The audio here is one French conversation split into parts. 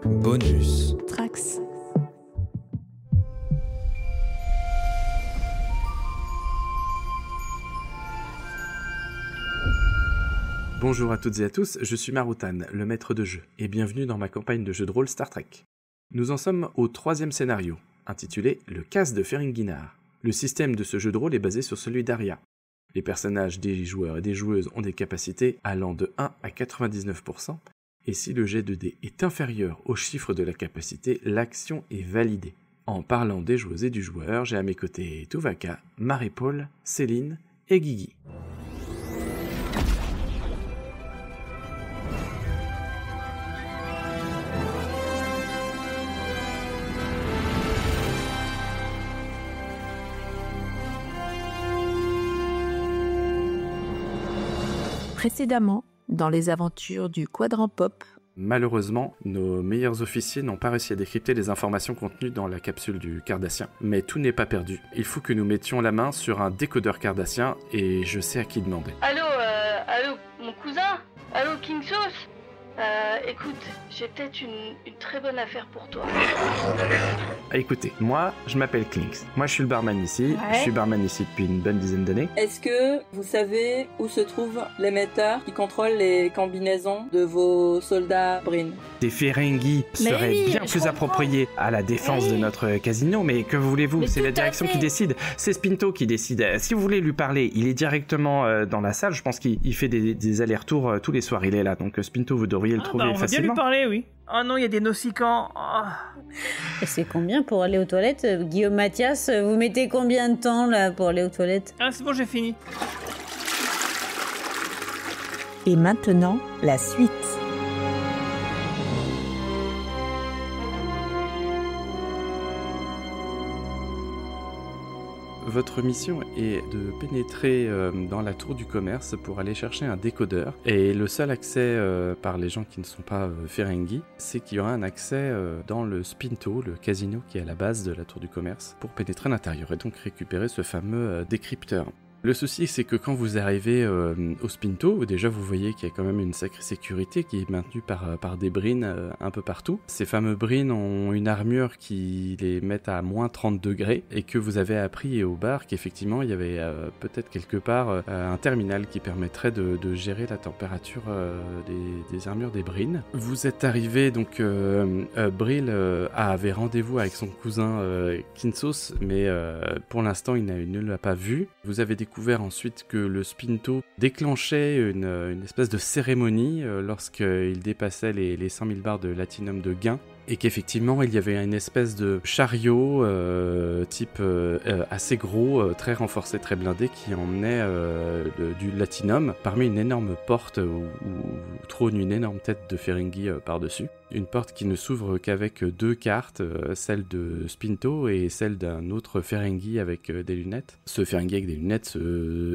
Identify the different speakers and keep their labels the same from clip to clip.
Speaker 1: Bonus.
Speaker 2: Trax.
Speaker 3: Bonjour à toutes et à tous, je suis Marutan, le maître de jeu, et bienvenue dans ma campagne de jeu de rôle Star Trek. Nous en sommes au 3e scénario, intitulé Le casse de Ferenginar. Le système de ce jeu de rôle est basé sur celui d'Aria. Les personnages des joueurs et des joueuses ont des capacités allant de 1 à 99%, et si le jet de dés est inférieur au chiffre de la capacité, l'action est validée. En parlant des joueuses et du joueur, j'ai à mes côtés Tuvaka, Marie-Paul, Céline et Guigui.
Speaker 2: Précédemment, dans les aventures du Quadrant Pop.
Speaker 3: Malheureusement, nos meilleurs officiers n'ont pas réussi à décrypter les informations contenues dans la capsule du Cardassien. Mais tout n'est pas perdu. Il faut que nous mettions la main sur un décodeur Cardassien et je sais à qui demander.
Speaker 4: Allô, mon cousin? Allô, King Sauce? Écoute, j'ai peut-être une très bonne affaire pour toi.
Speaker 3: Écoutez, moi, je m'appelle Clinks. Moi, je suis le barman ici.
Speaker 5: Ouais.
Speaker 3: Je suis barman ici depuis une bonne dizaine d'années.
Speaker 5: Est-ce que vous savez où se trouve l'émetteur qui contrôle les combinaisons de vos soldats Brin?
Speaker 3: Des Ferengi seraient
Speaker 2: oui,
Speaker 3: bien
Speaker 2: je
Speaker 3: plus
Speaker 2: comprends.
Speaker 3: appropriés à la défense
Speaker 2: Oui.
Speaker 3: de notre casino, mais que voulez-vous?
Speaker 2: Mais
Speaker 3: C'est la
Speaker 2: tout à
Speaker 3: direction
Speaker 2: fait.
Speaker 3: qui décide. C'est Spinto qui décide. Si vous voulez lui parler, il est directement dans la salle. Je pense qu'il fait des allers-retours tous les soirs. Il est là, donc Spinto, vous devriez le trouver
Speaker 6: on va bien
Speaker 3: facilement.
Speaker 6: lui parler, oui. Oh non, il y a des nocicans. Oh.
Speaker 7: Et c'est combien pour aller aux toilettes? Guillaume Mathias, vous mettez combien de temps là pour aller aux toilettes?
Speaker 6: Ah, c'est bon, j'ai fini.
Speaker 2: Et maintenant, la suite.
Speaker 3: Votre mission est de pénétrer dans la tour du commerce pour aller chercher un décodeur. Et le seul accès par les gens qui ne sont pas Ferengi, c'est qu'il y aura un accès dans le Spinto, le casino qui est à la base de la tour du commerce, pour pénétrer à l'intérieur et donc récupérer ce fameux décrypteur. Le souci, c'est que quand vous arrivez au Spinto, déjà vous voyez qu'il y a quand même une sacrée sécurité qui est maintenue par des brins un peu partout. Ces fameux brins ont une armure qui les met à moins 30 degrés et que vous avez appris au bar qu'effectivement il y avait peut-être quelque part un terminal qui permettrait de gérer la température des armures des brins. Vous êtes arrivé, donc Brill avait rendez-vous avec son cousin Kinsos, mais pour l'instant il ne l'a pas vu. Vous avez découvert ensuite que le Spinto déclenchait une espèce de cérémonie lorsqu'il dépassait les 100 000 barres de latinum de gain, et qu'effectivement il y avait une espèce de chariot type assez gros, très renforcé, très blindé, qui emmenait du latinum parmi une énorme porte où trône une énorme tête de Ferengi par-dessus. Une porte qui ne s'ouvre qu'avec 2 cartes, celle de Spinto et celle d'un autre Ferengi avec des lunettes. Ce Ferengi avec des lunettes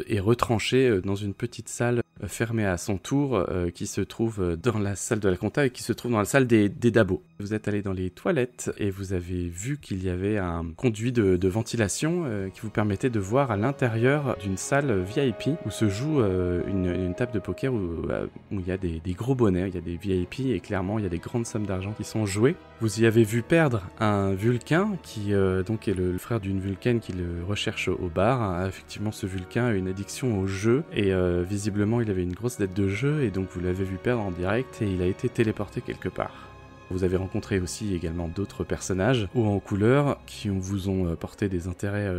Speaker 3: est retranché dans une petite salle fermée à son tour qui se trouve dans la salle de la compta et qui se trouve dans la salle des dabos. Vous êtes allé dans les toilettes et vous avez vu qu'il y avait un conduit de ventilation qui vous permettait de voir à l'intérieur d'une salle VIP où se joue une table de poker où il y a des gros bonnets, il y a des VIP et clairement il y a des grandes sommes d'argent qui sont jouées. Vous y avez vu perdre un Vulcain qui donc est le frère d'une Vulcaine qui le recherche au bar. Effectivement, ce Vulcain a une addiction au jeu et visiblement il avait une grosse dette de jeu et donc vous l'avez vu perdre en direct et il a été téléporté quelque part. Vous avez rencontré aussi également d'autres personnages hauts en couleur qui vous ont porté des intérêts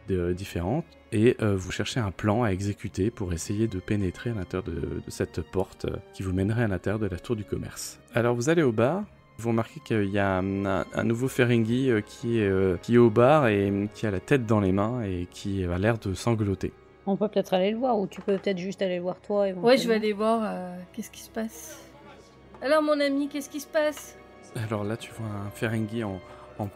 Speaker 3: différents et vous cherchez un plan à exécuter pour essayer de pénétrer à l'intérieur de cette porte qui vous mènerait à l'intérieur de la tour du commerce. Alors vous allez au bar, vous remarquez qu'il y a un nouveau Ferengi qui est au bar et qui a la tête dans les mains et qui a l'air de sangloter.
Speaker 7: On peut peut-être aller le voir, ou tu peux peut-être juste aller le voir toi.
Speaker 4: Ouais, je vais aller voir qu'est-ce qui se passe. Alors mon ami, qu'est-ce qui se passe?
Speaker 3: Alors là tu vois un Ferengi en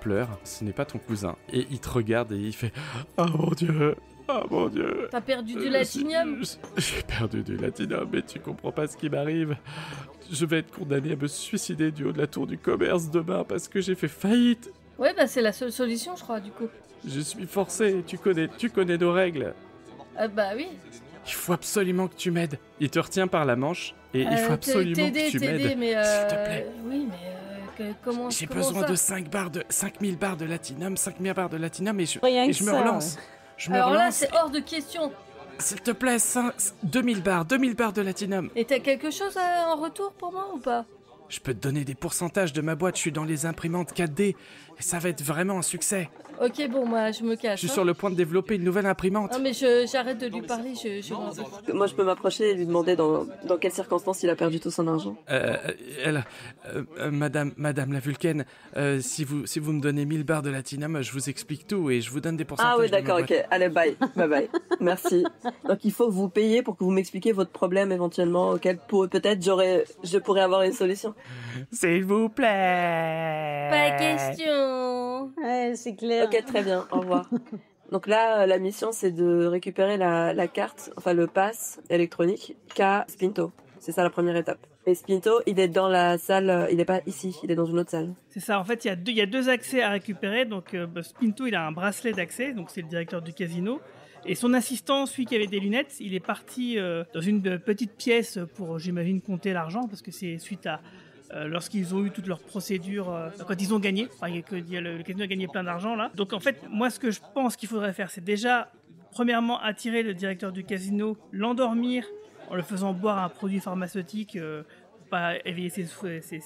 Speaker 3: pleurs, ce n'est pas ton cousin. Et il te regarde et il fait « Oh mon Dieu, oh mon Dieu !»
Speaker 4: T'as perdu du latinium?
Speaker 3: J'ai perdu du latinum, mais tu comprends pas ce qui m'arrive. Je vais être condamné à me suicider du haut de la tour du commerce demain parce que j'ai fait faillite.
Speaker 4: Ouais, bah c'est la seule solution, je crois, du coup.
Speaker 3: Je suis forcé, tu connais nos règles.
Speaker 4: Bah oui.
Speaker 3: Il faut absolument que tu m'aides. Il te retient par la manche et il faut absolument que tu m'aides.
Speaker 4: Mais
Speaker 3: s'il te plaît.
Speaker 4: Oui, mais Comment
Speaker 3: J'ai
Speaker 4: comment
Speaker 3: besoin
Speaker 4: ça
Speaker 3: de 5000 barres de latinum, 5000 barres de latinum et
Speaker 7: Rien
Speaker 3: et
Speaker 7: que
Speaker 3: je me
Speaker 7: ça.
Speaker 3: relance. Je me
Speaker 4: Alors là,
Speaker 3: relance.
Speaker 4: c'est hors de question.
Speaker 3: S'il te plaît, 2000 barres de latinum.
Speaker 4: Et t'as quelque chose en retour pour moi ou pas?
Speaker 3: Je peux te donner des pourcentages de ma boîte, je suis dans les imprimantes 4D et ça va être vraiment un succès.
Speaker 4: Ok, bon, moi, je me cache.
Speaker 3: Je suis sur le point de développer une nouvelle imprimante.
Speaker 4: Non, mais j'arrête de lui parler,
Speaker 5: Moi, je peux m'approcher et lui demander dans quelles circonstances il a perdu tout son argent.
Speaker 3: Madame la Vulcaine, si vous me donnez 1000 barres de latinum, je vous explique tout et je vous donne des pourcentages.
Speaker 5: Ah oui,
Speaker 3: de ma
Speaker 5: d'accord,
Speaker 3: boîte.
Speaker 5: ok. Allez, bye. Bye. Merci. Donc, il faut que vous payiez pour que vous m'expliquiez votre problème éventuellement, auquel peut-être je pourrais avoir une solution.
Speaker 3: S'il vous plaît.
Speaker 4: Pas question.
Speaker 7: Ouais, c'est clair.
Speaker 5: Ok, très bien, au revoir. Donc là, la mission, c'est de récupérer la carte, enfin le pass électronique qu'a Spinto. C'est ça la première étape. Et Spinto, il est dans la salle, il est pas ici, il est dans une autre salle.
Speaker 6: C'est ça, en fait, il y a deux accès à récupérer. Donc, Spinto, il a un bracelet d'accès, donc c'est le directeur du casino. Et son assistant, celui qui avait des lunettes, il est parti dans une petite pièce pour, j'imagine, compter l'argent, parce que c'est suite à lorsqu'ils ont eu toutes leurs procédures, quand ils ont gagné, enfin, le casino a gagné plein d'argent là. Donc en fait, moi ce que je pense qu'il faudrait faire, c'est déjà, premièrement, attirer le directeur du casino, l'endormir en le faisant boire un produit pharmaceutique pour pas éveiller ses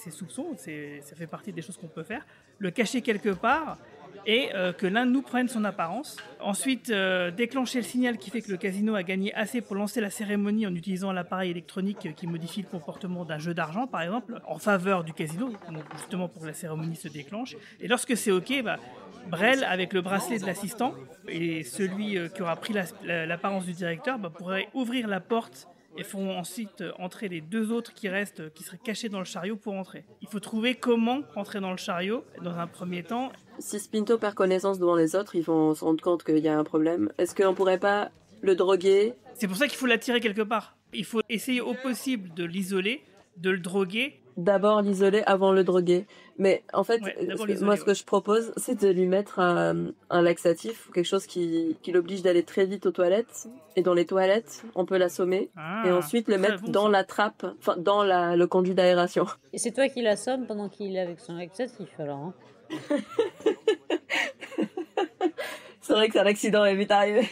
Speaker 6: soupçons, ça fait partie des choses qu'on peut faire, le cacher quelque part et que l'un de nous prenne son apparence. Ensuite, déclencher le signal qui fait que le casino a gagné assez pour lancer la cérémonie en utilisant l'appareil électronique qui modifie le comportement d'un jeu d'argent, par exemple, en faveur du casino, donc justement pour que la cérémonie se déclenche. Et lorsque c'est OK, Brel, avec le bracelet de l'assistant, et celui qui aura pris l'apparence du directeur, pourrait ouvrir la porte et font ensuite entrer les deux autres qui restent, qui seraient cachés dans le chariot pour entrer. Il faut trouver comment rentrer dans le chariot, dans un premier temps.
Speaker 5: Si Spinto perd connaissance devant les autres, ils vont se rendre compte qu'il y a un problème. Est-ce qu'on pourrait pas le droguer?
Speaker 6: C'est pour ça qu'il faut l'attirer quelque part. Il faut essayer au possible de l'isoler, de le droguer.
Speaker 5: D'abord l'isoler avant le droguer. Mais en fait,
Speaker 6: Ouais,
Speaker 5: moi ce que je propose, c'est de lui mettre un laxatif ou quelque chose qui l'oblige d'aller très vite aux toilettes. Et dans les toilettes, on peut l'assommer. Et ensuite le mettre dans la trappe, enfin dans le conduit d'aération.
Speaker 7: Et c'est toi qui l'assommes pendant qu'il est avec son laxatif, alors. Hein.
Speaker 5: C'est vrai que c'est un accident est vite arrivé.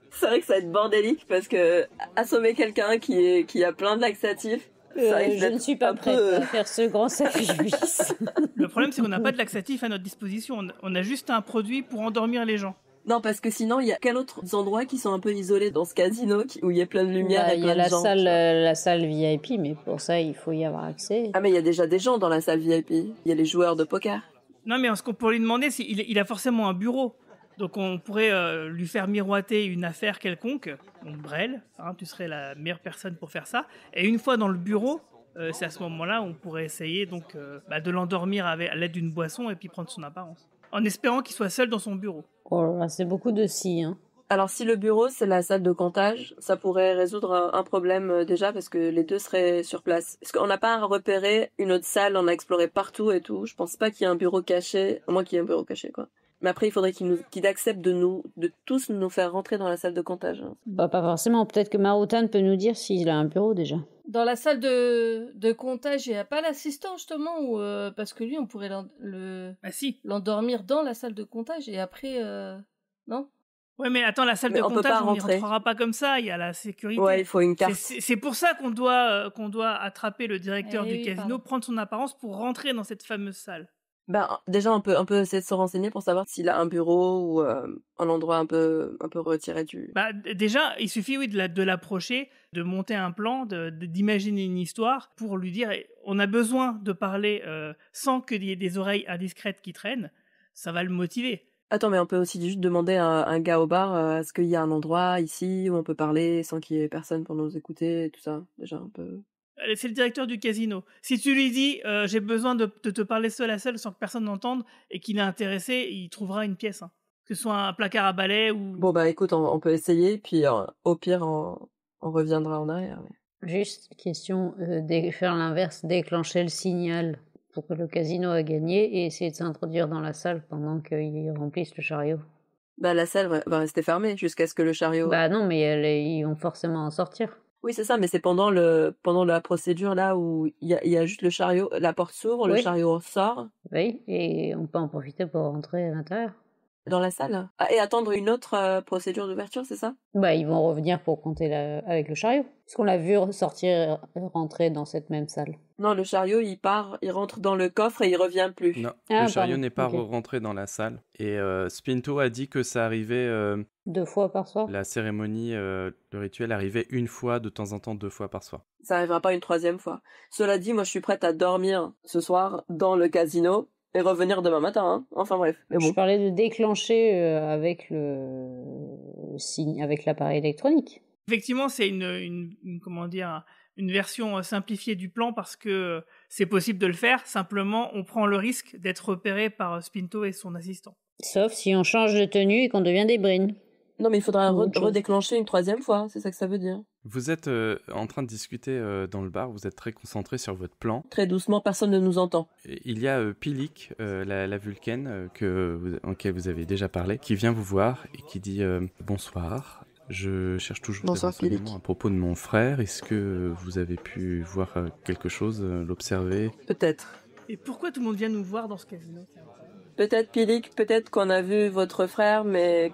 Speaker 5: C'est vrai que ça va être bordélique parce que assommer quelqu'un qui a plein de laxatifs,
Speaker 7: je ne suis pas prête à faire ce grand sacrifice.
Speaker 6: Le problème, c'est qu'on n'a pas de laxatif à notre disposition. On a juste un produit pour endormir les gens.
Speaker 5: Non, parce que sinon, il y a quels autres endroits qui sont un peu isolés dans ce casino où il y a plein de lumière et plein de gens?
Speaker 7: Il y a la salle VIP, mais pour ça, il faut y avoir accès.
Speaker 5: Ah, mais il y a déjà des gens dans la salle VIP. Il y a les joueurs de poker.
Speaker 6: Non, mais ce qu'on pourrait lui demander, c'est il a forcément un bureau. Donc on pourrait lui faire miroiter une affaire quelconque. Donc Brel, tu serais la meilleure personne pour faire ça. Et une fois dans le bureau, c'est à ce moment-là où on pourrait essayer donc de l'endormir à l'aide d'une boisson et puis prendre son apparence. En espérant qu'il soit seul dans son bureau.
Speaker 7: Oh là, c'est beaucoup de si, hein.
Speaker 5: Alors si le bureau c'est la salle de comptage, ça pourrait résoudre un problème déjà parce que les deux seraient sur place. Parce qu'on n'a pas à repérer une autre salle, on a exploré partout et tout. Je pense pas qu'il y ait un bureau caché, au moins qu'il y ait un bureau caché quoi. Mais après il faudrait qu'il accepte de tous nous faire rentrer dans la salle de comptage.
Speaker 7: Pas forcément, peut-être que Maroutan peut nous dire s'il a un bureau déjà.
Speaker 4: Dans la salle de comptage, il n'y a pas l'assistant justement ou parce que lui on pourrait l'endormir dans la salle de comptage et après non?
Speaker 6: Ouais, mais attends, la salle de comptage, on n'y rentrera pas comme ça, il y a la sécurité.
Speaker 5: Ouais, il faut une carte.
Speaker 6: C'est pour ça qu'on doit attraper le directeur du casino, prendre son apparence pour rentrer dans cette fameuse salle.
Speaker 5: Déjà, on peut essayer de se renseigner pour savoir s'il a un bureau ou un endroit un peu retiré du...
Speaker 6: Déjà, il suffit, de l'approcher, de monter un plan, d'imaginer une histoire pour lui dire on a besoin de parler sans qu'il y ait des oreilles indiscrètes qui traînent, ça va le motiver.
Speaker 5: Attends, mais on peut aussi juste demander à un gars au bar, est-ce qu'il y a un endroit ici où on peut parler sans qu'il y ait personne pour nous écouter et tout ça? Déjà un peu...
Speaker 6: C'est le directeur du casino. Si tu lui dis j'ai besoin de te parler seul à seul sans que personne n'entende et qu'il est intéressé, il trouvera une pièce. Hein. Que ce soit un placard à balai ou...
Speaker 5: Bon écoute, on peut essayer, puis au pire on reviendra en arrière. Mais...
Speaker 7: Juste question, faire l'inverse, déclencher le signal pour que le casino a gagné et essayer de s'introduire dans la salle pendant qu'ils remplissent le chariot.
Speaker 5: La salle va rester fermée jusqu'à ce que le chariot...
Speaker 7: Non, mais ils vont forcément en sortir.
Speaker 5: Oui, c'est ça, mais c'est pendant la procédure là où il y a juste le chariot, la porte s'ouvre, le chariot sort.
Speaker 7: Oui, et on peut en profiter pour rentrer à l'intérieur.
Speaker 5: Dans la salle. Ah, et attendre une autre procédure d'ouverture, c'est ça?
Speaker 7: Ils vont revenir pour compter avec le chariot. Parce qu'on l'a vu rentrer dans cette même salle.
Speaker 5: Non, le chariot, il part, il rentre dans le coffre et il revient plus.
Speaker 3: Non, le chariot n'est pas rentré dans la salle. Et Spinto a dit que ça arrivait...
Speaker 7: 2 fois par soir.
Speaker 3: La cérémonie, le rituel arrivait une fois, de temps en temps 2 fois par soir.
Speaker 5: Ça n'arrivera pas une 3e fois. Cela dit, moi je suis prête à dormir ce soir dans le casino et revenir demain matin. Hein. Enfin bref. Mais bon.
Speaker 7: Je parlais de déclencher avec avec l'appareil électronique.
Speaker 6: Effectivement, c'est une version simplifiée du plan parce que c'est possible de le faire. Simplement, on prend le risque d'être repéré par Spinto et son assistant.
Speaker 7: Sauf si on change de tenue et qu'on devient des brines.
Speaker 5: Non, mais il faudra redéclencher une 3e fois, c'est ça que ça veut dire.
Speaker 3: Vous êtes en train de discuter dans le bar, vous êtes très concentré sur votre plan.
Speaker 5: Très doucement, personne ne nous entend.
Speaker 3: Il y a Pilik, la Vulcaine, auquel vous avez déjà parlé, qui vient vous voir et qui dit bonsoir. Je cherche toujours des renseignements à propos de mon frère. Est-ce que vous avez pu voir quelque chose, l'observer?
Speaker 5: Peut-être.
Speaker 6: Et pourquoi tout le monde vient nous voir dans ce casino?
Speaker 5: Peut-être Pilik, peut-être qu'on a vu votre frère, mais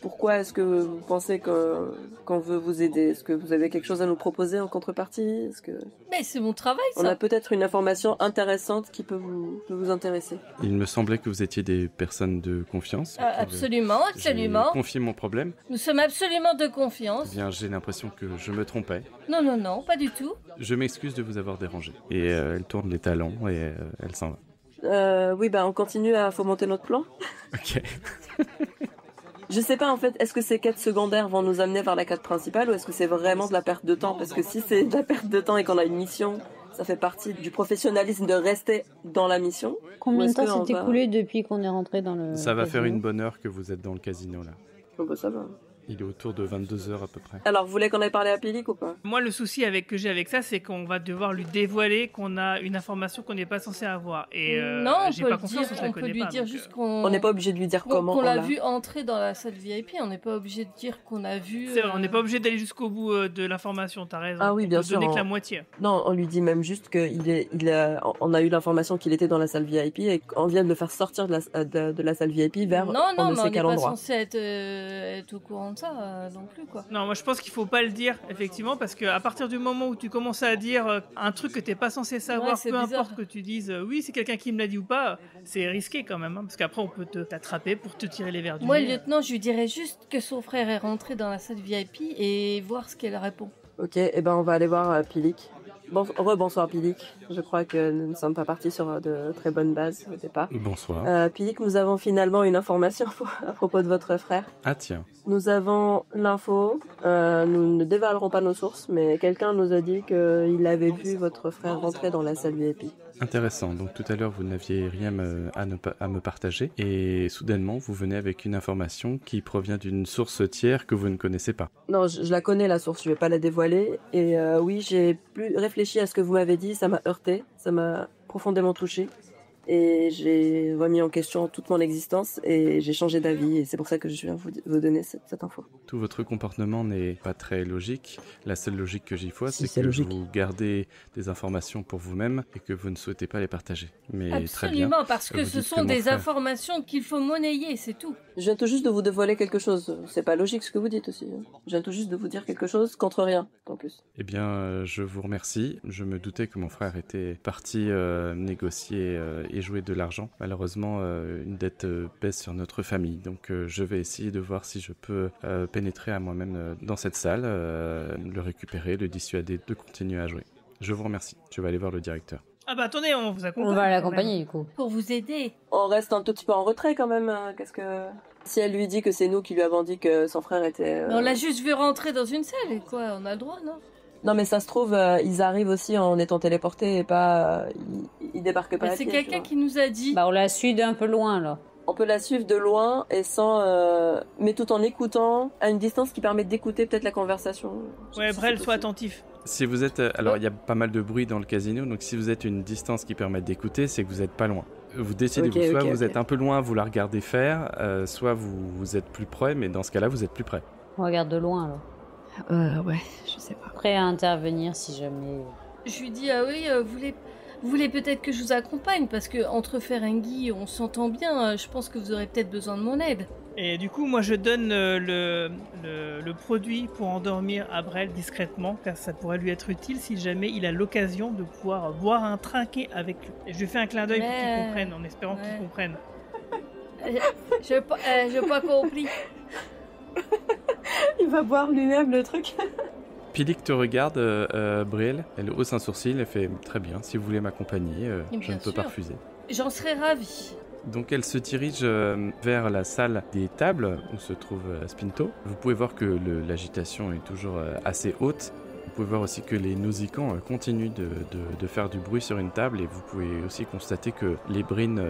Speaker 5: pourquoi est-ce que vous pensez qu'on veut vous aider? Est-ce que vous avez quelque chose à nous proposer en contrepartie?
Speaker 4: Mais c'est mon travail, ça.
Speaker 5: On a peut-être une information intéressante qui peut vous intéresser.
Speaker 3: Il me semblait que vous étiez des personnes de confiance.
Speaker 4: Absolument.
Speaker 3: J'ai confié mon problème.
Speaker 4: Nous sommes absolument de confiance.
Speaker 3: Eh bien, j'ai l'impression que je me trompais.
Speaker 4: Non, pas du tout.
Speaker 3: Je m'excuse de vous avoir dérangé. Et elle tourne les talons et elle s'en va.
Speaker 5: Oui, on continue à fomenter notre plan.
Speaker 3: Ok.
Speaker 5: Je sais pas en fait, est-ce que ces quêtes secondaires vont nous amener vers la quête principale ou est-ce que c'est vraiment de la perte de temps? Parce que si c'est de la perte de temps et qu'on a une mission, ça fait partie du professionnalisme de rester dans la mission.
Speaker 7: Combien de temps s'est écoulé depuis qu'on est rentré dans le
Speaker 3: Ça va
Speaker 7: casino?
Speaker 3: faire une bonne heure que vous êtes dans le casino là.
Speaker 5: Ça va.
Speaker 3: Il est autour de 22h à peu près.
Speaker 5: Alors, vous voulez qu'on aille parler à Pilik ou pas?
Speaker 6: Moi, le souci que j'ai avec ça, c'est qu'on va devoir lui dévoiler qu'on a une information qu'on n'est pas censé avoir. Et
Speaker 4: non,
Speaker 6: j'ai pas confiance, on
Speaker 4: peut lui dire juste
Speaker 5: on n'est pas obligé de lui dire comment
Speaker 4: qu'on l'a vu entrer dans la salle VIP. On n'est pas obligé de dire qu'on a vu...
Speaker 6: C'est vrai, on n'est pas obligé d'aller jusqu'au bout de l'information, t'as raison.
Speaker 5: Ah oui, bien sûr.
Speaker 6: On peut donner que la moitié.
Speaker 5: Non, on lui dit même juste on a eu l'information qu'il était dans la salle VIP et qu'on vient de le faire sortir de la salle VIP vers on ne sait quel endroit. Non, on n'est pas
Speaker 4: censé être au courant de ça, donc. Quoi.
Speaker 6: Non, moi je pense qu'il faut pas le dire effectivement parce que à partir du moment où tu commences à dire un truc que t'es pas censé savoir, peu importe que tu dises oui c'est quelqu'un qui me l'a dit ou pas, c'est risqué quand même parce qu'après on peut t'attraper pour te tirer les verres du nez.
Speaker 4: Moi lieutenant, je lui dirais juste que son frère est rentré dans la salle VIP et voir ce qu'elle répond.
Speaker 5: Ok, on va aller voir Pilik. Bonsoir Pilik, je crois que nous ne sommes pas partis sur de très bonnes bases au départ.
Speaker 3: Bonsoir.
Speaker 5: Pilik, nous avons finalement une information à propos de votre frère.
Speaker 3: Ah tiens.
Speaker 5: Nous avons l'info, nous ne dévalerons pas nos sources, mais quelqu'un nous a dit qu'il avait vu votre frère rentrer dans la salle VIP.
Speaker 3: Intéressant, donc tout à l'heure vous n'aviez rien à me partager et soudainement vous venez avec une information qui provient d'une source tiers que vous ne connaissez pas.
Speaker 5: Non, je la connais la source, je vais pas la dévoiler et oui j'ai plus réfléchi à ce que vous m'avez dit, ça m'a heurté, ça m'a profondément touché. Et j'ai remis en question toute mon existence et j'ai changé d'avis et c'est pour ça que je viens vous donner cette info.
Speaker 3: Tout votre comportement n'est pas très logique. La seule logique que j'y vois, c'est que vous gardez des informations pour vous-même et que vous ne souhaitez pas les partager. Mais
Speaker 4: absolument,
Speaker 3: très bien.
Speaker 4: Parce que ce sont des informations qu'il faut monnayer, c'est tout.
Speaker 5: Je viens tout juste de vous dévoiler quelque chose. C'est pas logique ce que vous dites aussi. Je viens tout juste de vous dire quelque chose contre rien, en plus.
Speaker 3: Eh bien, je vous remercie. Je me doutais que mon frère était parti négocier et jouer de l'argent. Malheureusement, une dette pèse sur notre famille. Donc, je vais essayer de voir si je peux pénétrer à moi-même dans cette salle, le récupérer, le dissuader de continuer à jouer. Je vous remercie. Je vais aller voir le directeur.
Speaker 6: Ah bah attendez, on vous accompagne.
Speaker 7: On va l'accompagner du coup.
Speaker 4: Pour vous aider.
Speaker 5: On reste un tout petit peu en retrait quand même. Si elle lui dit que c'est nous qui lui avons dit que son frère était...
Speaker 4: On l'a juste vu rentrer dans une salle et quoi, on a le droit, non?
Speaker 5: Non mais ça se trouve, ils arrivent aussi en étant téléportés et pas... Ils débarquent pas à pied.
Speaker 4: C'est quelqu'un qui nous a dit...
Speaker 7: on la suit d'un peu loin là.
Speaker 5: On peut la suivre de loin et sans... mais tout en écoutant, à une distance qui permet d'écouter peut-être la conversation.
Speaker 6: Ouais, Brel, sois attentif.
Speaker 3: Si vous êtes... Alors, il y a pas mal de bruit dans le casino, donc si vous êtes une distance qui permet d'écouter, c'est que vous êtes pas loin. Vous décidez, soit vous êtes un peu loin, vous la regardez faire, soit vous êtes plus près, mais dans ce cas-là, vous êtes plus près.
Speaker 7: On regarde de loin alors.
Speaker 2: Ouais, je sais pas.
Speaker 7: Prêt à intervenir si jamais...
Speaker 4: Je lui dis, ah oui, vous voulez peut-être que je vous accompagne, parce que entre Ferengi, on s'entend bien, je pense que vous aurez peut-être besoin de mon aide.
Speaker 6: Et du coup, moi, je donne le produit pour endormir Abrel discrètement, car ça pourrait lui être utile si jamais il a l'occasion de pouvoir boire un trinquet avec lui. Et je lui fais un clin d'œil pour qu'il comprenne, en espérant qu'il comprenne.
Speaker 4: Je n'ai pas compris.
Speaker 5: Il va boire lui-même le truc.
Speaker 3: Pilik te regarde, Brielle, elle hausse un sourcil, elle fait « Très bien, si vous voulez m'accompagner, je ne peux pas refuser. »
Speaker 4: J'en serais ravie.
Speaker 3: Donc elle se dirige vers la salle des tables où se trouve Spinto. Vous pouvez voir que l'agitation est toujours assez haute. Vous pouvez voir aussi que les Nausicans continuent de faire du bruit sur une table, et vous pouvez aussi constater que les Brins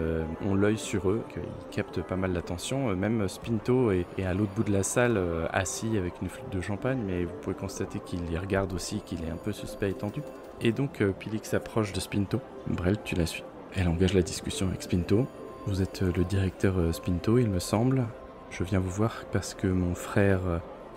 Speaker 3: ont l'œil sur eux, qu'ils captent pas mal l'attention. Même Spinto est à l'autre bout de la salle, assis avec une flûte de champagne, mais vous pouvez constater qu'il les regarde aussi, qu'il est un peu suspect et tendu. Et donc Pilik s'approche de Spinto. Brel, tu la suis. Elle engage la discussion avec Spinto. Vous êtes le directeur Spinto, il me semble. Je viens vous voir parce que mon frère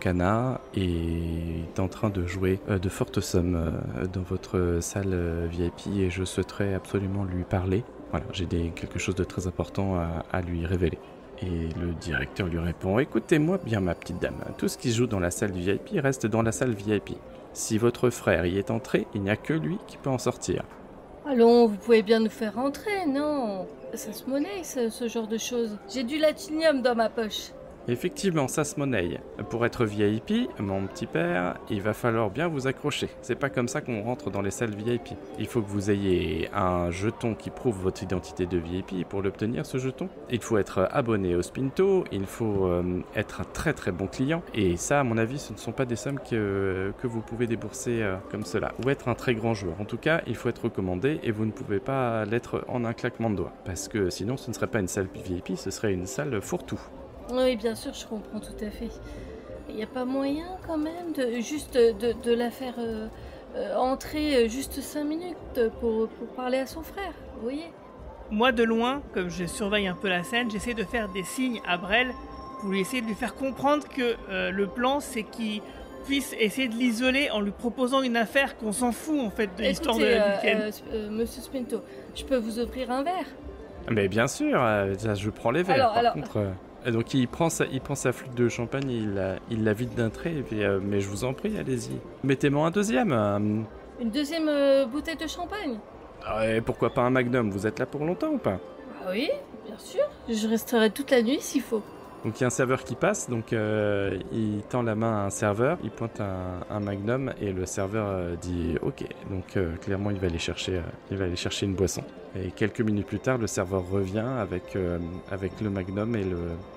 Speaker 3: Kana est en train de jouer de fortes sommes dans votre salle VIP, et je souhaiterais absolument lui parler. Voilà, j'ai quelque chose de très important à lui révéler. Et le directeur lui répond « Écoutez-moi bien, ma petite dame, tout ce qui se joue dans la salle VIP reste dans la salle VIP. Si votre frère y est entré, il n'y a que lui qui peut en sortir. »
Speaker 4: Allons, vous pouvez bien nous faire rentrer, non? Ça se monnaie, ce genre de choses. J'ai du latinium dans ma poche.
Speaker 3: Effectivement, ça se monnaie. Pour être VIP, mon petit père, il va falloir bien vous accrocher. C'est pas comme ça qu'on rentre dans les salles VIP. Il faut que vous ayez un jeton qui prouve votre identité de VIP. Pour l'obtenir, ce jeton, il faut être abonné au Spinto, il faut être un très très bon client. Et ça, à mon avis, ce ne sont pas des sommes que vous pouvez débourser comme cela. Ou être un très grand joueur. En tout cas, il faut être recommandé, et vous ne pouvez pas l'être en un claquement de doigts. Parce que sinon, ce ne serait pas une salle VIP, ce serait une salle fourre-tout.
Speaker 4: Oui, bien sûr, je comprends tout à fait. Il n'y a pas moyen quand même de la faire entrer juste 5 minutes pour parler à son frère, vous voyez?
Speaker 6: Moi, de loin, comme je surveille un peu la scène, j'essaie de faire des signes à Brel pour lui essayer de lui faire comprendre que le plan, c'est qu'il puisse essayer de l'isoler en lui proposant une affaire qu'on s'en fout en fait de l'histoire de la week-end.
Speaker 4: Monsieur Spinto, je peux vous offrir un verre?
Speaker 3: Mais bien sûr, je prends les verres. Par contre, donc il prend sa flûte de champagne, il la vide d'un trait, et puis, mais je vous en prie, allez-y. Mettez-moi un deuxième.
Speaker 4: Une deuxième bouteille de champagne?
Speaker 3: Et pourquoi pas un magnum? Vous êtes là pour longtemps ou pas?
Speaker 4: Ah oui, bien sûr. Je resterai toute la nuit s'il faut.
Speaker 3: Donc il y a un serveur qui passe, donc il tend la main à un serveur, il pointe un magnum, et le serveur dit ok. Donc clairement il va aller chercher une boisson. Et quelques minutes plus tard, le serveur revient avec le magnum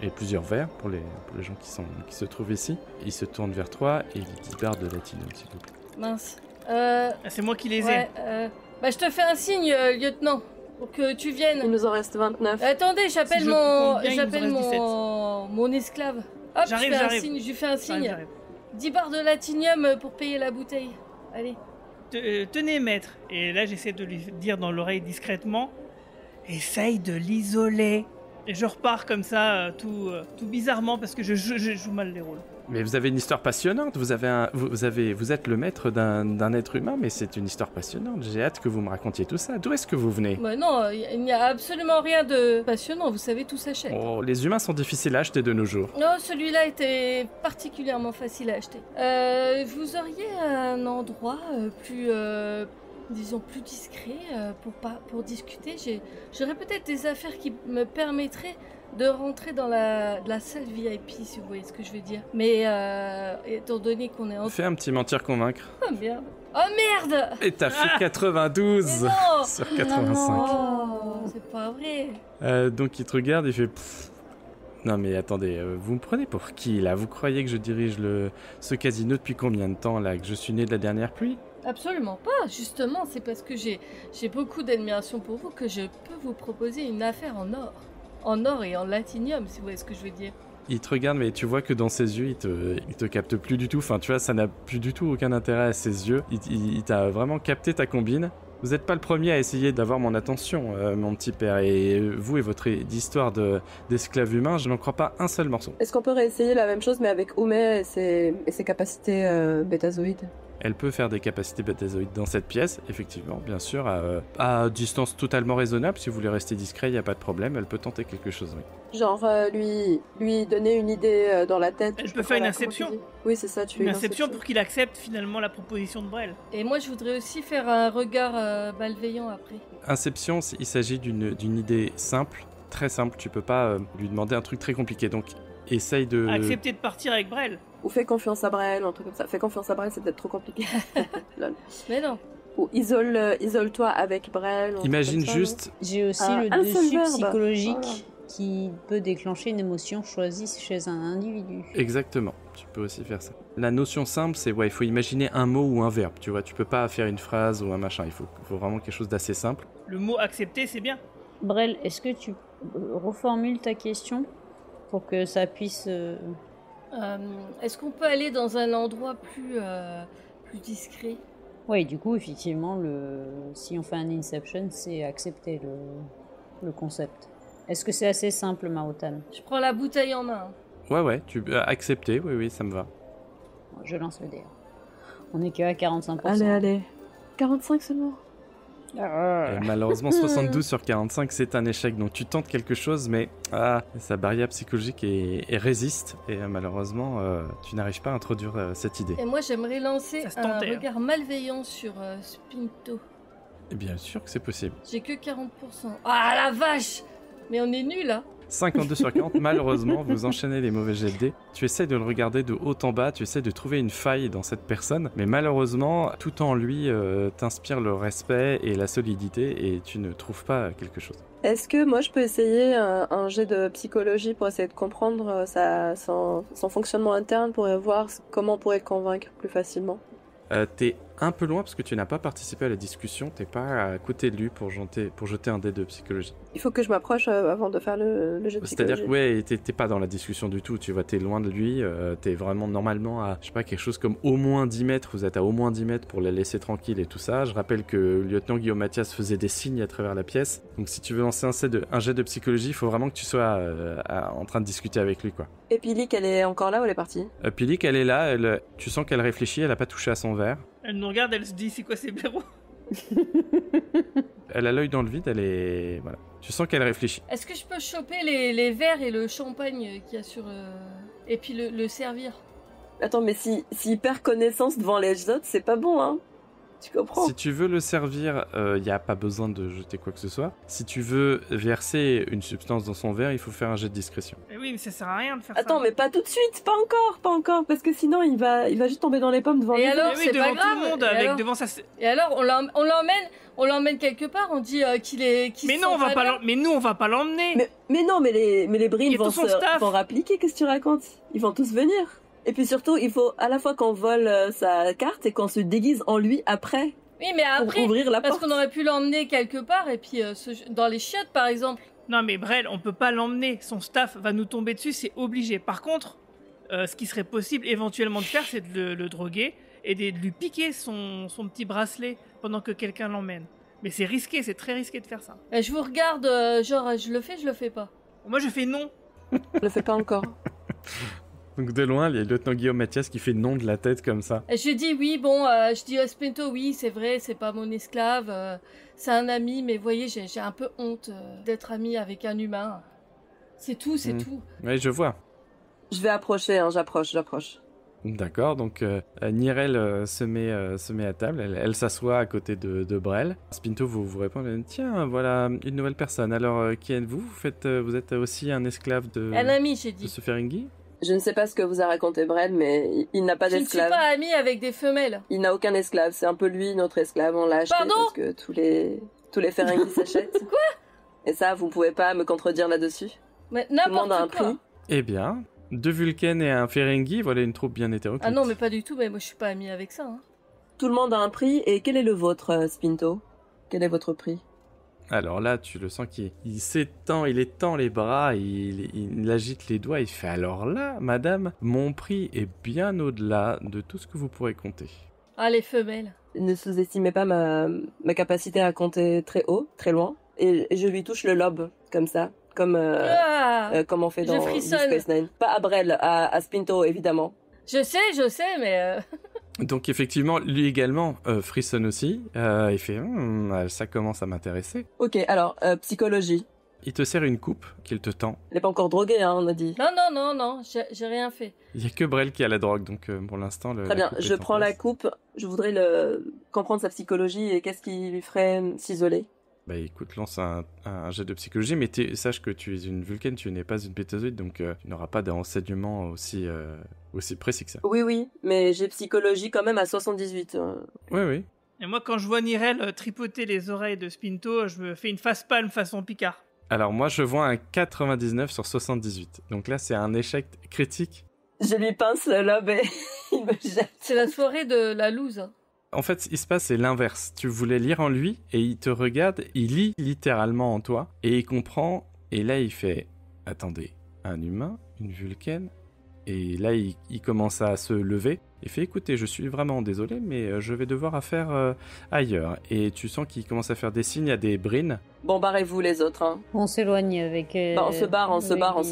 Speaker 3: et plusieurs verres pour les gens qui se trouvent ici. Il se tourne vers toi et il dit barre de latinium, s'il vous plaît.
Speaker 4: Mince.
Speaker 6: C'est moi qui les ai.
Speaker 4: Je te fais un signe, lieutenant, pour que tu viennes.
Speaker 5: Il nous en reste 29.
Speaker 4: Attendez, j'appelle mon esclave. Hop, je lui fais un signe.
Speaker 6: J'arrive.
Speaker 4: 10 barres de latinium pour payer la bouteille. Allez.
Speaker 6: Tenez, maître. Et là, j'essaie de lui dire dans l'oreille discrètement, essaye de l'isoler. Et je repars comme ça, tout bizarrement, parce que je joue mal les rôles.
Speaker 3: Mais vous avez une histoire passionnante, vous êtes le maître d'un être humain, mais c'est une histoire passionnante. J'ai hâte que vous me racontiez tout ça. D'où est-ce que vous venez?
Speaker 4: Non, il n'y a absolument rien de passionnant, vous savez, tout s'achète.
Speaker 3: Oh, les humains sont difficiles à acheter de nos jours.
Speaker 4: Non, celui-là était particulièrement facile à acheter. Vous auriez un endroit plus discret pour discuter? J'aurais peut-être des affaires qui me permettraient de rentrer dans la salle VIP, si vous voyez ce que je veux dire. Mais étant donné qu'on est en...
Speaker 3: Fais un petit mentir convaincre.
Speaker 4: Oh merde. Oh merde.
Speaker 3: Et t'as fait 92 sur 85.
Speaker 4: Oh, c'est pas vrai.
Speaker 3: Donc il te regarde et fait... Non mais attendez, vous me prenez pour qui là? Vous croyez que je dirige ce casino depuis combien de temps là? Que je suis né de la dernière pluie?
Speaker 4: Absolument pas, justement, c'est parce que j'ai beaucoup d'admiration pour vous que je peux vous proposer une affaire en or. En or et en latinium, si vous voyez ce que je veux dire.
Speaker 3: Il te regarde, mais tu vois que dans ses yeux, il te capte plus du tout. Enfin, tu vois, ça n'a plus du tout aucun intérêt à ses yeux. Il t'a vraiment capté ta combine. Vous n'êtes pas le premier à essayer d'avoir mon attention, mon petit père, et vous et votre histoire d'esclave humain, je n'en crois pas un seul morceau.
Speaker 5: Est-ce qu'on peut réessayer la même chose mais avec Ume et ses capacités bétazoïdes?
Speaker 3: Elle peut faire des capacités bétazoïdes dans cette pièce, effectivement, bien sûr, à distance totalement raisonnable. Si vous voulez rester discret, il n'y a pas de problème, elle peut tenter quelque chose, oui.
Speaker 5: Genre lui donner une idée dans la tête.
Speaker 6: Elle peut faire une inception.
Speaker 5: Oui, c'est ça, tu fais
Speaker 6: une inception pour qu'il accepte finalement la proposition de Brel.
Speaker 4: Et moi, je voudrais aussi faire un regard malveillant après.
Speaker 3: Inception, il s'agit d'une idée simple, très simple. Tu peux pas lui demander un truc très compliqué, donc essaye de...
Speaker 6: Accepter de partir avec Brel.
Speaker 5: Ou fais confiance à Brel, un truc comme ça. Fais confiance à Brel, c'est peut-être trop compliqué.
Speaker 4: Mais non.
Speaker 5: Ou isole-toi avec Brel.
Speaker 3: Imagine juste...
Speaker 7: J'ai aussi le dessus psychologique qui peut déclencher une émotion choisie chez un individu.
Speaker 3: Exactement, tu peux aussi faire ça. La notion simple, c'est il faut imaginer un mot ou un verbe, tu vois. Tu peux pas faire une phrase ou un machin, il faut vraiment quelque chose d'assez simple.
Speaker 6: Le mot accepter, c'est bien.
Speaker 7: Brel, est-ce que tu reformules ta question pour que ça puisse...
Speaker 4: Est-ce qu'on peut aller dans un endroit plus discret?
Speaker 7: Oui, du coup, effectivement, si on fait un Inception, c'est accepter le concept. Est-ce que c'est assez simple, Maotan?
Speaker 4: Je prends la bouteille en main.
Speaker 3: Ouais, tu peux accepter, oui, ça me va.
Speaker 7: Je lance le dé. On est que à 45%.
Speaker 5: Allez. 45 seulement.
Speaker 3: Et malheureusement, 72 sur 45, c'est un échec. Donc tu tentes quelque chose, mais sa barrière psychologique résiste. Et malheureusement, tu n'arrives pas à introduire cette idée.
Speaker 4: Et moi, j'aimerais lancer un regard malveillant sur Spinto.
Speaker 3: Et bien sûr que c'est possible.
Speaker 4: J'ai que 40%. Ah la vache! Mais on est nuls, là.
Speaker 3: 52 sur 40, malheureusement, vous enchaînez les mauvais jets de dés. Tu essaies de le regarder de haut en bas, tu essaies de trouver une faille dans cette personne, mais malheureusement, tout en lui t'inspire le respect et la solidité et tu ne trouves pas quelque chose.
Speaker 5: Est-ce que moi je peux essayer un jet de psychologie pour essayer de comprendre son fonctionnement interne pour voir comment on pourrait le convaincre plus facilement?
Speaker 3: T'es un peu loin parce que tu n'as pas participé à la discussion, t'es pas à côté de lui pour jeter un dé de psychologie.
Speaker 5: Il faut que je m'approche avant de faire le jet de psychologie.
Speaker 3: C'est-à-dire que t'es pas dans la discussion du tout, tu vois, t'es loin de lui, t'es vraiment normalement à, je sais pas, quelque chose comme au moins 10 mètres, vous êtes à au moins 10 mètres pour la laisser tranquille et tout ça. Je rappelle que le lieutenant Guillaume Mathias faisait des signes à travers la pièce, donc si tu veux lancer un jet de psychologie, il faut vraiment que tu sois en train de discuter avec lui, quoi.
Speaker 5: Et Pilik, elle est encore là ou elle est partie?
Speaker 3: Pilik, elle est là, tu sens qu'elle réfléchit, elle a pas touché à son verre.
Speaker 6: Elle nous regarde, elle se dit c'est quoi ces blaireaux?
Speaker 3: Elle a l'œil dans le vide, elle est... Voilà. Tu sens qu'elle réfléchit.
Speaker 4: Est-ce que je peux choper les verres et le champagne qu'il y a sur... Et puis le servir?
Speaker 5: Attends, mais s'il perd connaissance devant les autres, c'est pas bon, hein? Tu comprends?
Speaker 3: Si tu veux le servir, il n'y a pas besoin de jeter quoi que ce soit. Si tu veux verser une substance dans son verre, il faut faire un jet de discrétion.
Speaker 6: Mais oui, mais ça sert à rien de faire
Speaker 5: ça. Attends, mais pas tout de suite, pas encore, parce que sinon il va juste tomber dans les pommes devant
Speaker 4: les autres. Et alors, c'est
Speaker 6: devant
Speaker 4: pas grave.
Speaker 6: Tout le monde, avec devant sa...
Speaker 4: Et alors, on l'emmène quelque part, on dit qu'il
Speaker 6: mais non, on va pas l'emmener.
Speaker 5: Mais non, mais les brines vont rappliquer, qu'est-ce que tu racontes? Ils vont tous venir. Et puis surtout, il faut à la fois qu'on vole sa carte et qu'on se déguise en lui après.
Speaker 4: Oui, mais après,
Speaker 5: pour ouvrir la
Speaker 4: parce
Speaker 5: porte.
Speaker 4: qu'on aurait pu l'emmener quelque part et puis dans les chiottes par exemple.
Speaker 6: Non mais Brel, on peut pas l'emmener, son staff va nous tomber dessus, c'est obligé. Par contre, ce qui serait possible éventuellement de faire, c'est de le droguer et de lui piquer son petit bracelet pendant que quelqu'un l'emmène. Mais c'est risqué, c'est très risqué de faire ça.
Speaker 4: Je vous regarde, genre je le fais pas.
Speaker 6: Moi je fais non.
Speaker 5: Je le fais pas encore.
Speaker 3: Donc de loin, il y a le lieutenant Guillaume Mathias qui fait non de la tête comme ça.
Speaker 4: Je dis oui, bon, je dis Spinto, oui, c'est vrai, c'est pas mon esclave, c'est un ami, mais vous voyez, j'ai un peu honte d'être ami avec un humain. C'est tout, c'est tout.
Speaker 3: Oui, je vois.
Speaker 5: Je vais approcher, hein, j'approche.
Speaker 3: D'accord, donc Nirel se met à table, elle s'assoit à côté de Brel. Spinto vous répond, tiens, voilà une nouvelle personne. Alors, qui êtes-vous? Vous êtes aussi un esclave de...
Speaker 4: Un ami, j'ai dit.
Speaker 3: De ce Ferengi?
Speaker 5: Je ne sais pas ce que vous a raconté Brel, mais il n'a pas d'esclave.
Speaker 4: Je ne suis pas ami avec des femelles.
Speaker 5: Il n'a aucun esclave, c'est un peu lui, notre esclave, on l'a acheté parce que tous les Ferengi s'achètent.
Speaker 4: Quoi?
Speaker 5: Et ça, vous pouvez pas me contredire là-dessus?
Speaker 4: Mais
Speaker 5: tout le monde a un prix.
Speaker 3: Eh bien, 2 Vulcains et un Ferengi, voilà une troupe bien hétéroclite.
Speaker 4: Ah non, mais pas du tout, mais moi je suis pas ami avec ça. Hein.
Speaker 5: Tout le monde a un prix, et quel est le vôtre, Spinto? Quel est votre prix?
Speaker 3: Alors là, tu le sens qu'il s'étend, il étend les bras, il agite les doigts, il fait alors là, madame, mon prix est bien au-delà de tout ce que vous pourrez compter.
Speaker 4: Ah, les femelles.
Speaker 5: Ne sous-estimez pas ma capacité à compter très haut, très loin. Et je lui touche le lobe, comme ça. Comme on fait dans Deep Space Nine. Pas à Brel, à Spinto, évidemment.
Speaker 4: Je sais, mais...
Speaker 3: Donc effectivement, lui également frissonne aussi. Il fait ça commence à m'intéresser.
Speaker 5: Ok, alors, psychologie.
Speaker 3: Il te sert une coupe qu'il te tend.
Speaker 5: Il n'est pas encore drogué, hein, on a dit.
Speaker 4: Non, j'ai rien fait.
Speaker 3: Il y a que Brel qui a la drogue, donc pour l'instant...
Speaker 5: Très bien, je prends la coupe. Je voudrais comprendre sa psychologie et qu'est-ce qui lui ferait s'isoler.
Speaker 3: Bah écoute, lance un jet de psychologie, mais sache que tu es une vulcaine, tu n'es pas une pétozoïde, donc tu n'auras pas de renseignements aussi précis que ça.
Speaker 5: Oui, mais j'ai psychologie quand même à 78.
Speaker 3: Oui.
Speaker 6: Et moi, quand je vois Nirel tripoter les oreilles de Spinto, je me fais une face-palme façon Picard.
Speaker 3: Alors moi, je vois un 99 sur 78. Donc là, c'est un échec critique.
Speaker 5: Je lui pince le lobe et il me jette.
Speaker 4: C'est la soirée de la loose.
Speaker 3: En fait, ce qui se passe, c'est l'inverse. Tu voulais lire en lui, et il te regarde, il lit littéralement en toi, et il comprend, et là, il fait « Attendez, un humain, une vulcaine ?» Et là, il commence à se lever. Il fait « Écoutez, je suis vraiment désolé, mais je vais devoir affaire ailleurs. » Et tu sens qu'il commence à faire des signes à des brines.
Speaker 5: Bon, barrez-vous les autres. Hein.
Speaker 7: On s'éloigne avec...
Speaker 5: on se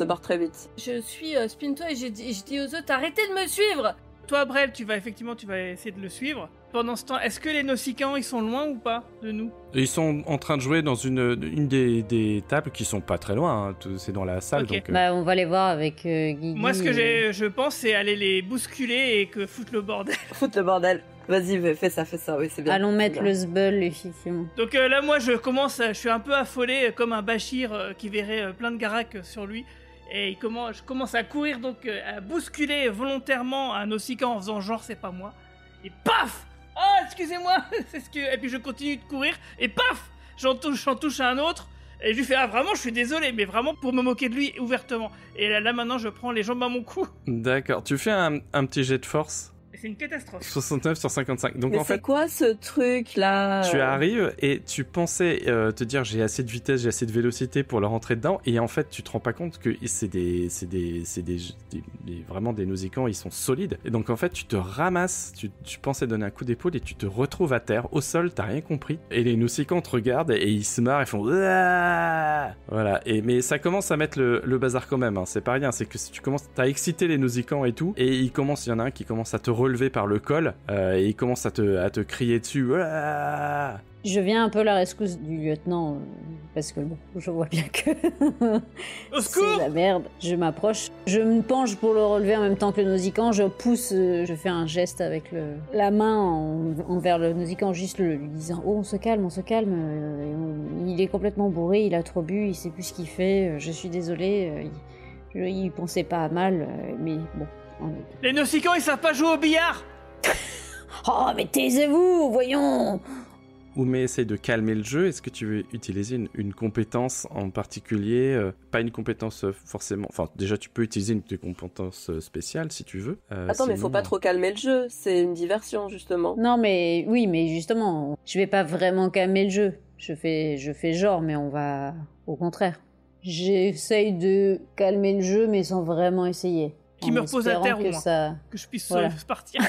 Speaker 5: barre très vite.
Speaker 4: Je suis Spinto et je dis aux autres, arrêtez de me suivre.
Speaker 6: Toi, Brel, tu vas essayer de le suivre. Pendant ce temps, est-ce que les Nausicans, ils sont loin ou pas de nous?
Speaker 3: Ils sont en train de jouer dans une des tables qui sont pas très loin. Hein. C'est dans la salle.
Speaker 6: Okay.
Speaker 3: Donc,
Speaker 7: Bah, on va les voir avec Guigui.
Speaker 6: Moi, ce que je pense, c'est aller les bousculer et foutre le bordel.
Speaker 5: Foutre le bordel. Vas-y, fais ça, oui, c'est bien.
Speaker 7: Allons mettre
Speaker 5: bien.
Speaker 7: le sbull, effectivement.
Speaker 6: Donc là, moi, je suis un peu affolé, comme un Bachir qui verrait plein de Garak sur lui. Et je commence à courir, donc à bousculer volontairement un Nausicaan en faisant genre c'est pas moi. Et paf! Ah, excusez-moi! Et puis je continue de courir, et paf! J'en touche à un autre, et je lui fais ah vraiment je suis désolé, mais vraiment pour me moquer de lui ouvertement. Et là maintenant je prends les jambes à mon cou.
Speaker 3: D'accord, tu fais un petit jet de force.
Speaker 6: C'est une catastrophe.
Speaker 3: 69 sur 55. Donc
Speaker 5: mais
Speaker 3: en fait,
Speaker 5: c'est quoi ce truc là?
Speaker 3: Tu arrives et tu pensais te dire j'ai assez de vitesse, j'ai assez de vélocité pour leur rentrer dedans, et en fait tu te rends pas compte que c'est vraiment des Nausicans, ils sont solides. Et donc en fait tu te ramasses, tu pensais donner un coup d'épaule et tu te retrouves à terre, au sol, t'as rien compris. Et les Nausicans te regardent et ils se marrent, ils font Aaah! Voilà. Mais ça commence à mettre le bazar quand même. Hein. C'est pas rien, c'est que si tu commences, t'as excité les Nausicans et tout, et il y en a un qui commence à te relever par le col et il commence à te crier dessus. Aaah!
Speaker 7: Je viens un peu à la rescousse du lieutenant parce que bon, je vois bien que
Speaker 6: Au secours!
Speaker 7: c'est la merde. Je m'approche, je me penche pour le relever en même temps que le Nausicaan, je pousse, je fais un geste avec la main envers le Nausicaan, juste lui disant oh on se calme, il est complètement bourré, il a trop bu, il sait plus ce qu'il fait, je suis désolé, il pensait pas à mal, mais bon.
Speaker 6: Les Nausicans ils savent pas jouer au billard!
Speaker 7: Oh mais taisez-vous, voyons!
Speaker 3: Oumé essaye de calmer le jeu. Est-ce que tu veux utiliser une compétence en particulier? Pas une compétence forcément... Enfin, déjà, tu peux utiliser une compétence spéciale si tu veux.
Speaker 5: Attends, mais faut pas trop calmer le jeu. C'est une diversion, justement.
Speaker 7: Non, mais... Oui, mais justement, je vais pas vraiment calmer le jeu. Je fais genre, mais on va... Au contraire. J'essaye de calmer le jeu, mais sans vraiment essayer.
Speaker 6: Qui me repose à terre, au moins. Que je puisse partir.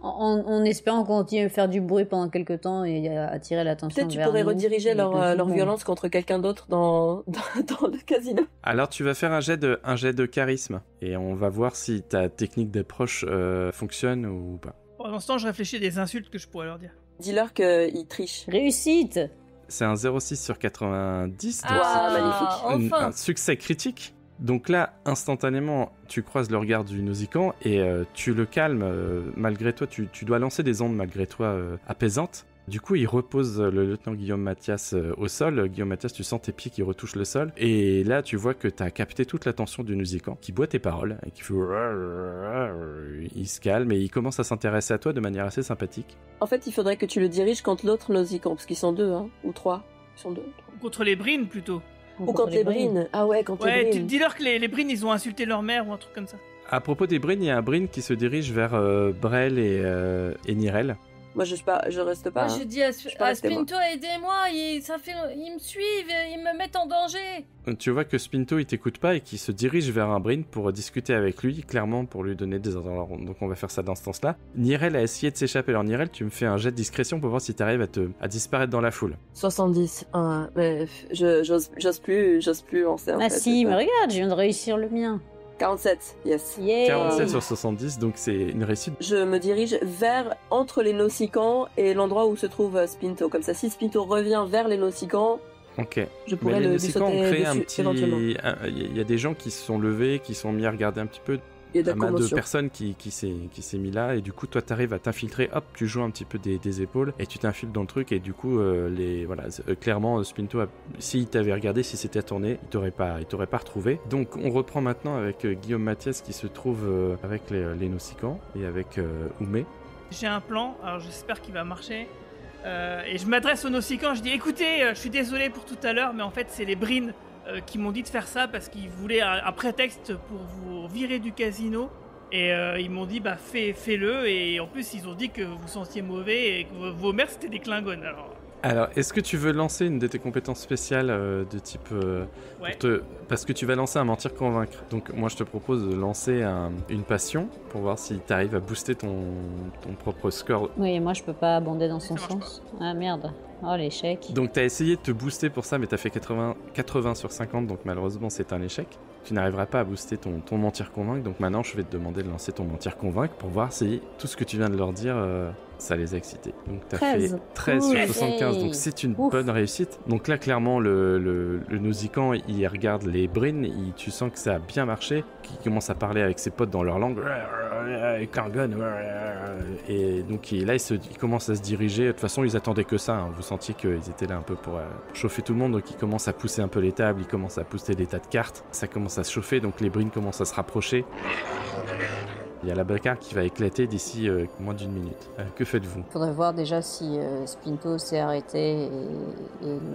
Speaker 7: En espérant continuer à faire du bruit pendant quelques temps et attirer l'attention vers nous.
Speaker 5: Peut-être tu pourrais rediriger leur violence contre quelqu'un d'autre dans le casino.
Speaker 3: Alors tu vas faire un jet de charisme et on va voir si ta technique d'approche fonctionne ou pas.
Speaker 6: Pendant ce temps, je réfléchis à des insultes que je pourrais leur dire.
Speaker 5: Dis-leur qu'ils trichent.
Speaker 7: Réussite!
Speaker 3: C'est un 06 sur 90.
Speaker 5: Magnifique.
Speaker 3: Un succès critique. Donc là, instantanément, tu croises le regard du Nausicaan et tu le calmes. Malgré toi, tu dois lancer des ondes malgré toi apaisantes. Du coup, il repose le lieutenant Guillaume Mathias au sol. Guillaume Mathias, tu sens tes pieds qui retouchent le sol. Et là, tu vois que tu as capté toute l'attention du Nausicaan, qui boit tes paroles, et qui fait... Il se calme et il commence à s'intéresser à toi de manière assez sympathique.
Speaker 5: En fait, il faudrait que tu le diriges contre l'autre Nausicaan, parce qu'ils sont deux, hein, ou trois. Ils sont deux.
Speaker 6: Contre les brines, plutôt.
Speaker 5: Ou contre les brines. Ah ouais, contre les brines.
Speaker 6: Dis-leur que les brines, ils ont insulté leur mère ou un truc comme ça.
Speaker 3: À propos des brines, il y a un brine qui se dirige vers Brel et Nirel.
Speaker 5: Moi, je reste pas.
Speaker 4: Moi, je dis à
Speaker 5: pas rester,
Speaker 4: Spinto, aidez-moi, ils me suivent, ils me mettent en danger.
Speaker 3: Tu vois que Spinto il t'écoute pas et qu'il se dirige vers un Brin pour discuter avec lui, clairement pour lui donner des ordres. Alors, donc on va faire ça dans ce sens-là. Nirel a essayé de s'échapper. Alors Nirel, tu me fais un jet de discrétion pour voir si t'arrives à disparaître dans la foule.
Speaker 5: 70. Mais j'ose plus lancer.
Speaker 7: Ah si, mais regarde, je viens de réussir le mien.
Speaker 5: 47, yes.
Speaker 7: Yeah.
Speaker 3: 47 sur 70, donc c'est une réussite.
Speaker 5: Je me dirige entre les Nausicans et l'endroit où se trouve Spinto. Comme ça, si Spinto revient vers les Nausicans,
Speaker 3: Ok.
Speaker 5: je pourrais
Speaker 3: Mais les
Speaker 5: lui
Speaker 3: Nausicans ont
Speaker 5: sauter
Speaker 3: créé un
Speaker 5: dessus,
Speaker 3: petit...
Speaker 5: éventuellement.
Speaker 3: Il y a des gens qui se sont levés, qui se sont mis à regarder un petit peu.
Speaker 5: Il y a de la
Speaker 3: Un main de
Speaker 5: commotion.
Speaker 3: personnes qui s'est mis là, et du coup toi t'arrives à t'infiltrer, hop, tu joues un petit peu des épaules et tu t'infiles dans le truc, et du coup clairement Spinto s'il t'avait regardé, si c'était tourné, il t'aurait pas retrouvé. Donc on reprend maintenant avec Guillaume Mathias qui se trouve avec les Nausicans et avec Oumé.
Speaker 6: J'ai un plan, alors j'espère qu'il va marcher. Et je m'adresse aux Nausicans, je dis écoutez, je suis désolé pour tout à l'heure, mais en fait c'est les Brins qui m'ont dit de faire ça parce qu'ils voulaient un prétexte pour vous virer du casino. Et ils m'ont dit bah fais-le, et en plus ils ont dit que vous sentiez mauvais et que vos mères c'était des Klingons.
Speaker 3: Alors, est-ce que tu veux lancer une de tes compétences spéciales de type...
Speaker 6: Ouais.
Speaker 3: Parce que tu vas lancer un mentir-convaincre. Donc moi je te propose de lancer une passion pour voir si tu arrives à booster ton propre score.
Speaker 7: Oui, moi je peux pas abonder dans son
Speaker 6: Ça marche
Speaker 7: sens. Ah merde. Oh l'échec.
Speaker 3: Donc tu as essayé de te booster pour ça, mais tu as fait 80 sur 50, donc malheureusement c'est un échec. Tu n'arriveras pas à booster ton mentir-convaincre, donc maintenant je vais te demander de lancer ton mentir-convaincre pour voir si tout ce que tu viens de leur dire, ça les a excités. Donc tu as fait 13 sur
Speaker 7: Cool.
Speaker 3: 75, donc
Speaker 7: Hey.
Speaker 3: c'est une
Speaker 7: Ouf.
Speaker 3: bonne réussite. Donc là clairement le Nausicaan, il regarde les Brins, tu sens que ça a bien marché, qu'il commence à parler avec ses potes dans leur langue. Klingon, et donc il commence à se diriger. De toute façon ils attendaient que ça, hein. Vous sentiez qu'ils étaient là un peu pour chauffer tout le monde, donc ils commencent à pousser un peu les tables, ils commencent à pousser des tas de cartes, ça commence à se chauffer, donc les Brins commencent à se rapprocher. Il y a la bagarre qui va éclater d'ici moins d'une minute. Que faites-vous?
Speaker 7: Faudrait voir déjà si Spinto s'est arrêté et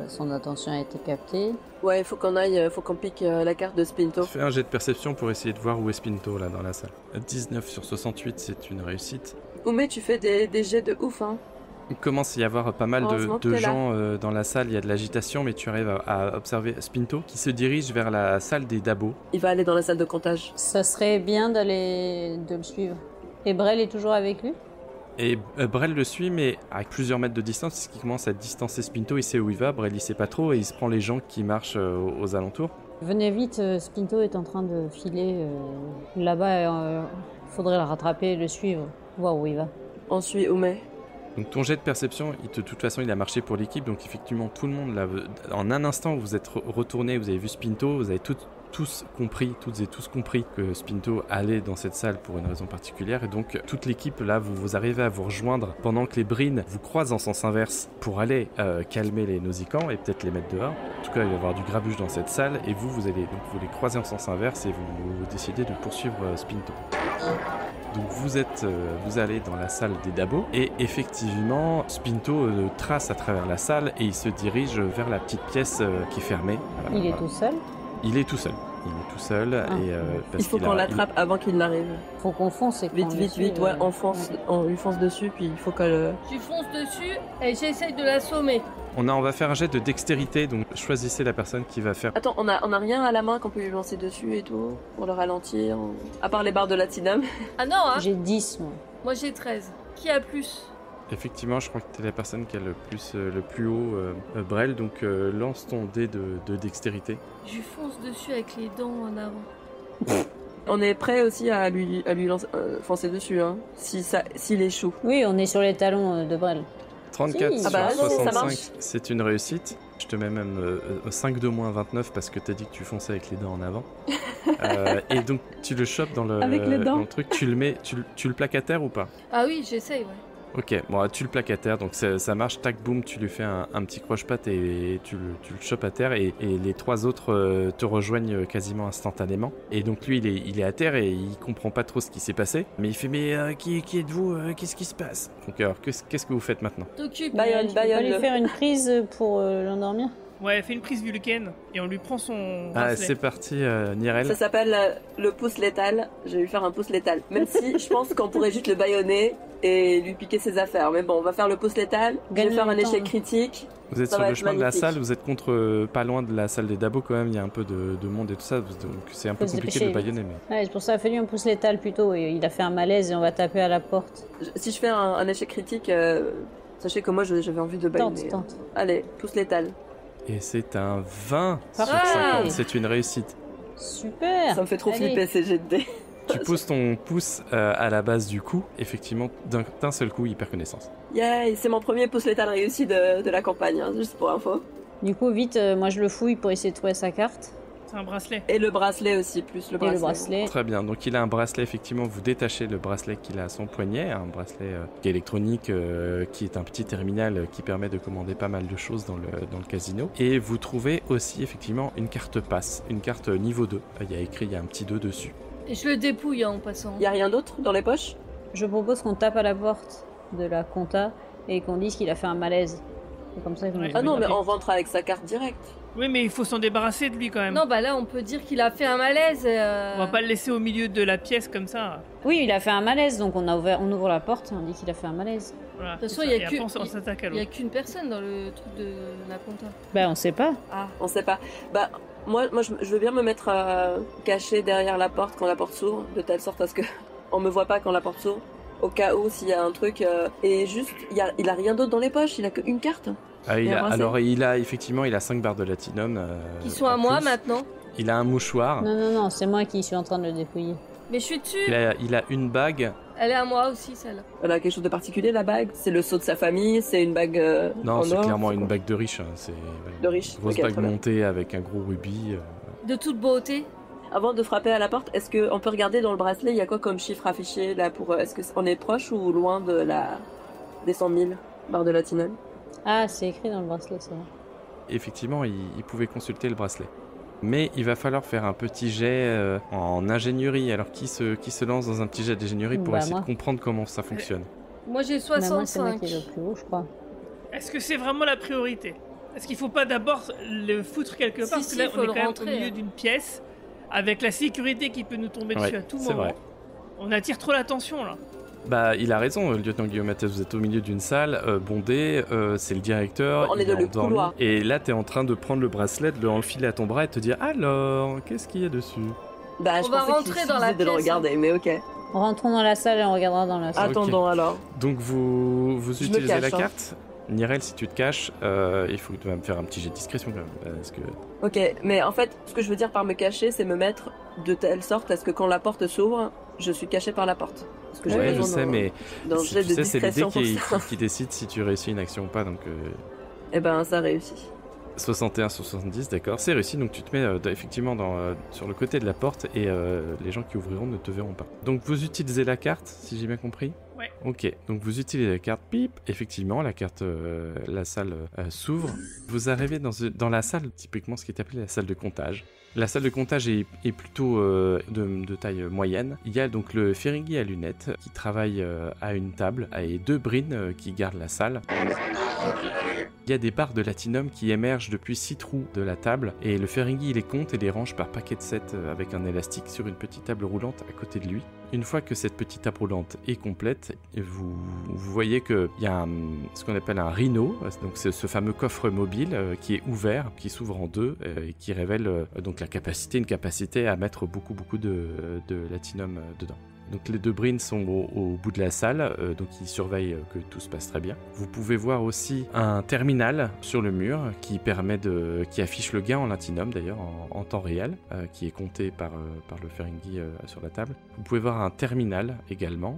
Speaker 7: son attention a été captée.
Speaker 5: Ouais, faut qu'on pique la carte de Spinto.
Speaker 3: Fais un jet de perception pour essayer de voir où est Spinto là dans la salle. 19 sur 68, c'est une réussite.
Speaker 5: Oumé, tu fais des jets de ouf, hein.
Speaker 3: Il commence à y avoir pas mal
Speaker 5: Heureusement que
Speaker 3: de
Speaker 5: t'es là.
Speaker 3: gens dans la salle, il y a de l'agitation, mais tu arrives à observer Spinto qui se dirige vers la salle des dabos.
Speaker 5: Il va aller dans la salle de comptage.
Speaker 7: Ça serait bien de le suivre. Et Brel est toujours avec lui?
Speaker 3: Et Brel le suit, mais à plusieurs mètres de distance, parce qu'il commence à distancer Spinto, il sait où il va, Brel il sait pas trop, et il se prend les gens qui marchent aux alentours.
Speaker 7: Venez vite, Spinto est en train de filer là-bas. Faudrait le rattraper et le suivre. Voir où il va.
Speaker 5: On suit Oumé.
Speaker 3: Donc ton jet de perception, de toute façon il a marché pour l'équipe, donc effectivement tout le monde là, en un instant vous êtes retourné, vous avez vu Spinto, vous avez toutes et tous compris que Spinto allait dans cette salle pour une raison particulière, et donc toute l'équipe là, vous arrivez à vous rejoindre pendant que les Brins vous croisent en sens inverse pour aller calmer les Nausicans et peut-être les mettre dehors. En tout cas il va y avoir du grabuge dans cette salle, et vous allez donc vous les croiser en sens inverse et vous décidez de poursuivre Spinto. Donc vous allez dans la salle des dabos, et effectivement Spinto trace à travers la salle et il se dirige vers la petite pièce qui est fermée.
Speaker 7: Il est tout seul?
Speaker 3: Il est tout seul. Et parce
Speaker 5: Il faut
Speaker 3: qu'il
Speaker 5: qu'on
Speaker 3: a-
Speaker 5: l'attrape avant qu'il n'arrive.
Speaker 7: Faut qu'on fonce et qu'on
Speaker 5: Vite,
Speaker 7: le
Speaker 5: vite,
Speaker 7: suive,
Speaker 5: vite, ouais, on lui fonce dessus, puis il faut qu'elle...
Speaker 4: Je fonce dessus et j'essaye de l'assommer.
Speaker 3: on va faire un jet de dextérité, donc choisissez la personne qui va faire.
Speaker 5: Attends, on a rien à la main qu'on peut lui lancer dessus et tout, pour le ralentir, à part les barres de latinum.
Speaker 4: Ah non, hein.
Speaker 7: J'ai 10, moi.
Speaker 4: Moi j'ai 13. Qui a plus?
Speaker 3: Effectivement, je crois que t'es la personne qui a le plus haut Brel, donc lance ton dé de dextérité.
Speaker 4: Je lui fonce dessus avec les dents en avant.
Speaker 5: On est prêt aussi à lui lancer, foncer dessus, hein, s'il échoue.
Speaker 7: Oui, on est sur les talons de Brel.
Speaker 3: 34
Speaker 7: Si.
Speaker 3: sur
Speaker 5: Ah bah, non, ça
Speaker 3: 65,
Speaker 5: marche.
Speaker 3: c'est une réussite. Je te mets même 5 de moins 29 parce que t'as dit que tu fonçais avec les dents en avant. Et donc tu le chopes dans le,
Speaker 5: Avec les dents.
Speaker 3: dans le truc, tu le plaques à terre ou pas?
Speaker 4: Ah oui, j'essaye, ouais.
Speaker 3: Ok, bon, tu le plaques à terre, donc ça marche, tac, boum, tu lui fais un petit croche-patte et tu le chopes à terre, et les trois autres te rejoignent quasiment instantanément. Et donc lui, il est à terre et il comprend pas trop ce qui s'est passé, mais il fait, mais qui êtes-vous, qu'est-ce qui se passe? Donc alors, qu'est-ce que vous faites maintenant?
Speaker 4: T'occupes.
Speaker 5: Bayonne,
Speaker 7: Tu peux pas lui
Speaker 5: Bayonne.
Speaker 7: faire une prise pour l'endormir?
Speaker 6: Ouais, fais une prise Vulcaine et on lui prend son
Speaker 3: Ah,
Speaker 6: bracelet.
Speaker 3: c'est parti, Nirel.
Speaker 5: Ça s'appelle le pouce létal. Je vais lui faire un pouce létal. Même si je pense qu'on pourrait juste le bâillonner et lui piquer ses affaires. Mais bon, on va faire le pouce létal. Je vais
Speaker 7: Gagne
Speaker 5: faire
Speaker 7: le
Speaker 5: un
Speaker 7: temps,
Speaker 5: échec
Speaker 7: hein.
Speaker 5: critique.
Speaker 3: Vous êtes
Speaker 5: Ça
Speaker 3: sur
Speaker 5: va
Speaker 3: le
Speaker 5: être
Speaker 3: chemin de la
Speaker 5: magnifique.
Speaker 3: salle, vous êtes pas loin de la salle des dabos quand même, il y a un peu de monde et tout ça, donc c'est un peu
Speaker 7: Faut se
Speaker 3: compliqué de le
Speaker 7: dépêcher.
Speaker 3: bâillonner. Mais...
Speaker 7: Ouais, c'est pour ça, fais-lui un pouce létal plutôt. Et il a fait un malaise et on va taper à la porte.
Speaker 5: Si je fais un échec critique, sachez que moi j'avais envie de bâillonner.
Speaker 7: Tente.
Speaker 5: Allez, pouce létal.
Speaker 3: Et c'est un 20 sur
Speaker 7: Parfait.
Speaker 3: 50, c'est une réussite.
Speaker 7: Super.
Speaker 5: Ça me fait trop
Speaker 7: Allez.
Speaker 5: flipper ces jets de dés.
Speaker 3: Tu poses ton pouce à la base du coup, effectivement, d'un seul coup, hyper connaissance.
Speaker 5: Yay, c'est mon premier pouce létal réussi de la campagne, hein, juste pour info.
Speaker 7: Du coup, vite, moi je le fouille pour essayer de trouver sa carte.
Speaker 6: C'est un bracelet.
Speaker 5: Et le bracelet aussi, plus le
Speaker 7: Et
Speaker 5: bracelet.
Speaker 7: le bracelet.
Speaker 3: Très bien, donc il a un bracelet, effectivement, vous détachez le bracelet qu'il a à son poignet, un bracelet qui est électronique, qui est un petit terminal qui permet de commander pas mal de choses dans le casino. Et vous trouvez aussi, effectivement, une carte passe, une carte niveau 2. Il y a un petit 2 dessus.
Speaker 4: Et je le dépouille en passant.
Speaker 5: Y a rien d'autre dans les poches?
Speaker 7: Je propose qu'on tape à la porte de la compta et qu'on dise qu'il a fait un malaise. C'est comme ça qu'on
Speaker 6: Ouais.
Speaker 5: Ah non, mais
Speaker 6: Ok.
Speaker 5: on rentre avec sa carte directe.
Speaker 6: Oui, mais il faut s'en débarrasser de lui quand même.
Speaker 4: Non, bah là, on peut dire qu'il a fait un malaise.
Speaker 6: On va pas le laisser au milieu de la pièce comme ça.
Speaker 7: Oui, il a fait un malaise, donc on ouvre la porte et on dit qu'il a fait un malaise.
Speaker 6: Voilà,
Speaker 4: De toute
Speaker 6: c'est
Speaker 4: façon,
Speaker 6: ça.
Speaker 4: il y a
Speaker 6: Et
Speaker 4: que-
Speaker 6: après, on s'attaque à
Speaker 4: Il y a
Speaker 6: l'autre.
Speaker 4: qu'une personne dans le truc de la compta.
Speaker 7: Bah, on sait pas.
Speaker 4: Ah.
Speaker 5: On sait pas. Bah, moi je veux bien me mettre caché derrière la porte quand la porte s'ouvre, de telle sorte à ce que on me voit pas quand la porte s'ouvre. Au cas où, s'il y a un truc. Et juste, il a rien d'autre dans les poches, il a qu'une carte.
Speaker 3: Ah,
Speaker 5: Et un bracelet.
Speaker 3: alors, il a 5 barres de latinum.
Speaker 4: Qui sont
Speaker 3: en
Speaker 4: à moi
Speaker 3: plus.
Speaker 4: maintenant.
Speaker 3: Il a un mouchoir.
Speaker 7: Non, c'est moi qui suis en train de le dépouiller.
Speaker 4: Mais je suis dessus.
Speaker 3: Il a une bague.
Speaker 4: Elle est à moi aussi, celle-là.
Speaker 5: Elle a quelque chose de particulier, la bague. C'est le sceau de sa famille, c'est une bague
Speaker 3: Non,
Speaker 5: en
Speaker 3: c'est
Speaker 5: or,
Speaker 3: clairement
Speaker 5: c'est
Speaker 3: une
Speaker 5: quoi
Speaker 3: bague de riche. Hein. C'est
Speaker 5: De riche.
Speaker 3: une grosse
Speaker 5: Ok,
Speaker 3: bague
Speaker 5: très bien.
Speaker 3: montée avec un gros rubis.
Speaker 4: De toute beauté.
Speaker 5: Avant de frapper à la porte, est-ce qu'on peut regarder dans le bracelet, il y a quoi comme chiffre affiché là pour est-ce qu'on est proche ou loin de des 100 000 barres de latinum?
Speaker 7: Ah, c'est écrit dans le bracelet, c'est vrai.
Speaker 3: Effectivement, il pouvait consulter le bracelet. Mais il va falloir faire un petit jet en ingénierie. Alors, qui se lance dans un petit jet d'ingénierie pour
Speaker 7: Bah,
Speaker 3: essayer
Speaker 7: moi.
Speaker 3: de comprendre comment ça fonctionne?
Speaker 4: Moi, j'ai
Speaker 7: Mais moi, c'est moi
Speaker 4: 65.
Speaker 7: qui est le plus haut, je crois.
Speaker 6: Est-ce que c'est vraiment la priorité? Est-ce qu'il faut pas d'abord le foutre quelque part?
Speaker 4: Si,
Speaker 6: Parce
Speaker 4: si,
Speaker 6: que là,
Speaker 4: faut
Speaker 6: on est
Speaker 4: le
Speaker 6: quand même
Speaker 4: rentrer,
Speaker 6: au milieu
Speaker 4: hein.
Speaker 6: d'une pièce avec la sécurité qui peut nous tomber dessus
Speaker 3: Ouais,
Speaker 6: à tout
Speaker 3: c'est
Speaker 6: moment.
Speaker 3: vrai.
Speaker 6: On attire trop l'attention là.
Speaker 3: Bah, il a raison, lieutenant Guillaume Mathès, vous êtes au milieu d'une salle bondée, c'est le directeur.
Speaker 5: On est
Speaker 3: il
Speaker 5: dans le
Speaker 3: endormi.
Speaker 5: couloir.
Speaker 3: Et là, t'es en train de prendre le bracelet, de le enfiler à ton bras et de te dire alors, qu'est-ce qu'il y a dessus?
Speaker 5: Bah,
Speaker 4: On
Speaker 5: je
Speaker 4: va
Speaker 5: pensais
Speaker 4: rentrer
Speaker 5: qu'il
Speaker 4: dans la
Speaker 5: suffisait de le
Speaker 4: pièce,
Speaker 5: regarder, mais ok.
Speaker 7: Rentrons dans la salle et on regardera dans la salle.
Speaker 5: Attendons alors.
Speaker 3: Donc, vous
Speaker 5: Je me
Speaker 3: utilisez la
Speaker 5: cache, hein.
Speaker 3: carte. Nirel, si tu te caches, il faut que tu vas me faire un petit jet de discrétion quand même. Parce que...
Speaker 5: Ok, mais en fait, ce que je veux dire par me cacher, c'est me mettre de telle sorte à ce que quand la porte s'ouvre, je suis caché par la porte. Parce que j'ai
Speaker 3: Ouais, je
Speaker 5: besoin
Speaker 3: sais,
Speaker 5: d'un-
Speaker 3: mais
Speaker 5: d'un
Speaker 3: tu
Speaker 5: jet de
Speaker 3: sais, c'est l'idée
Speaker 5: discrétion pour ça.
Speaker 3: qui décide si tu réussis une action ou pas. Donc,
Speaker 5: Eh ben, ça réussit.
Speaker 3: 61 sur 70, d'accord, c'est réussi. Donc, tu te mets effectivement sur le côté de la porte et les gens qui ouvriront ne te verront pas. Donc, vous utilisez la carte, si j'ai bien compris?
Speaker 6: Ouais.
Speaker 3: Ok, donc vous utilisez la carte, pip, effectivement, la carte, la salle s'ouvre. Vous arrivez dans la salle, typiquement ce qui est appelé la salle de comptage. La salle de comptage est plutôt de taille moyenne. Il y a donc le Ferengi à lunettes qui travaille à une table et 2 brines qui gardent la salle. Il y a des barres de latinum qui émergent depuis 6 trous de la table et le Ferengi les compte et les range par paquet de 7 avec un élastique sur une petite table roulante à côté de lui. Une fois que cette petite table roulante est complète, vous voyez qu'il y a ce qu'on appelle un rhino, donc c'est ce fameux coffre mobile qui est ouvert, qui s'ouvre en deux et qui révèle donc une capacité à mettre beaucoup de latinum dedans. Donc les 2 brines sont au bout de la salle, donc ils surveillent que tout se passe très bien. Vous pouvez voir aussi un terminal sur le mur qui affiche le gain en latinum d'ailleurs en temps réel, qui est compté par le Ferengi sur la table. Vous pouvez voir un terminal également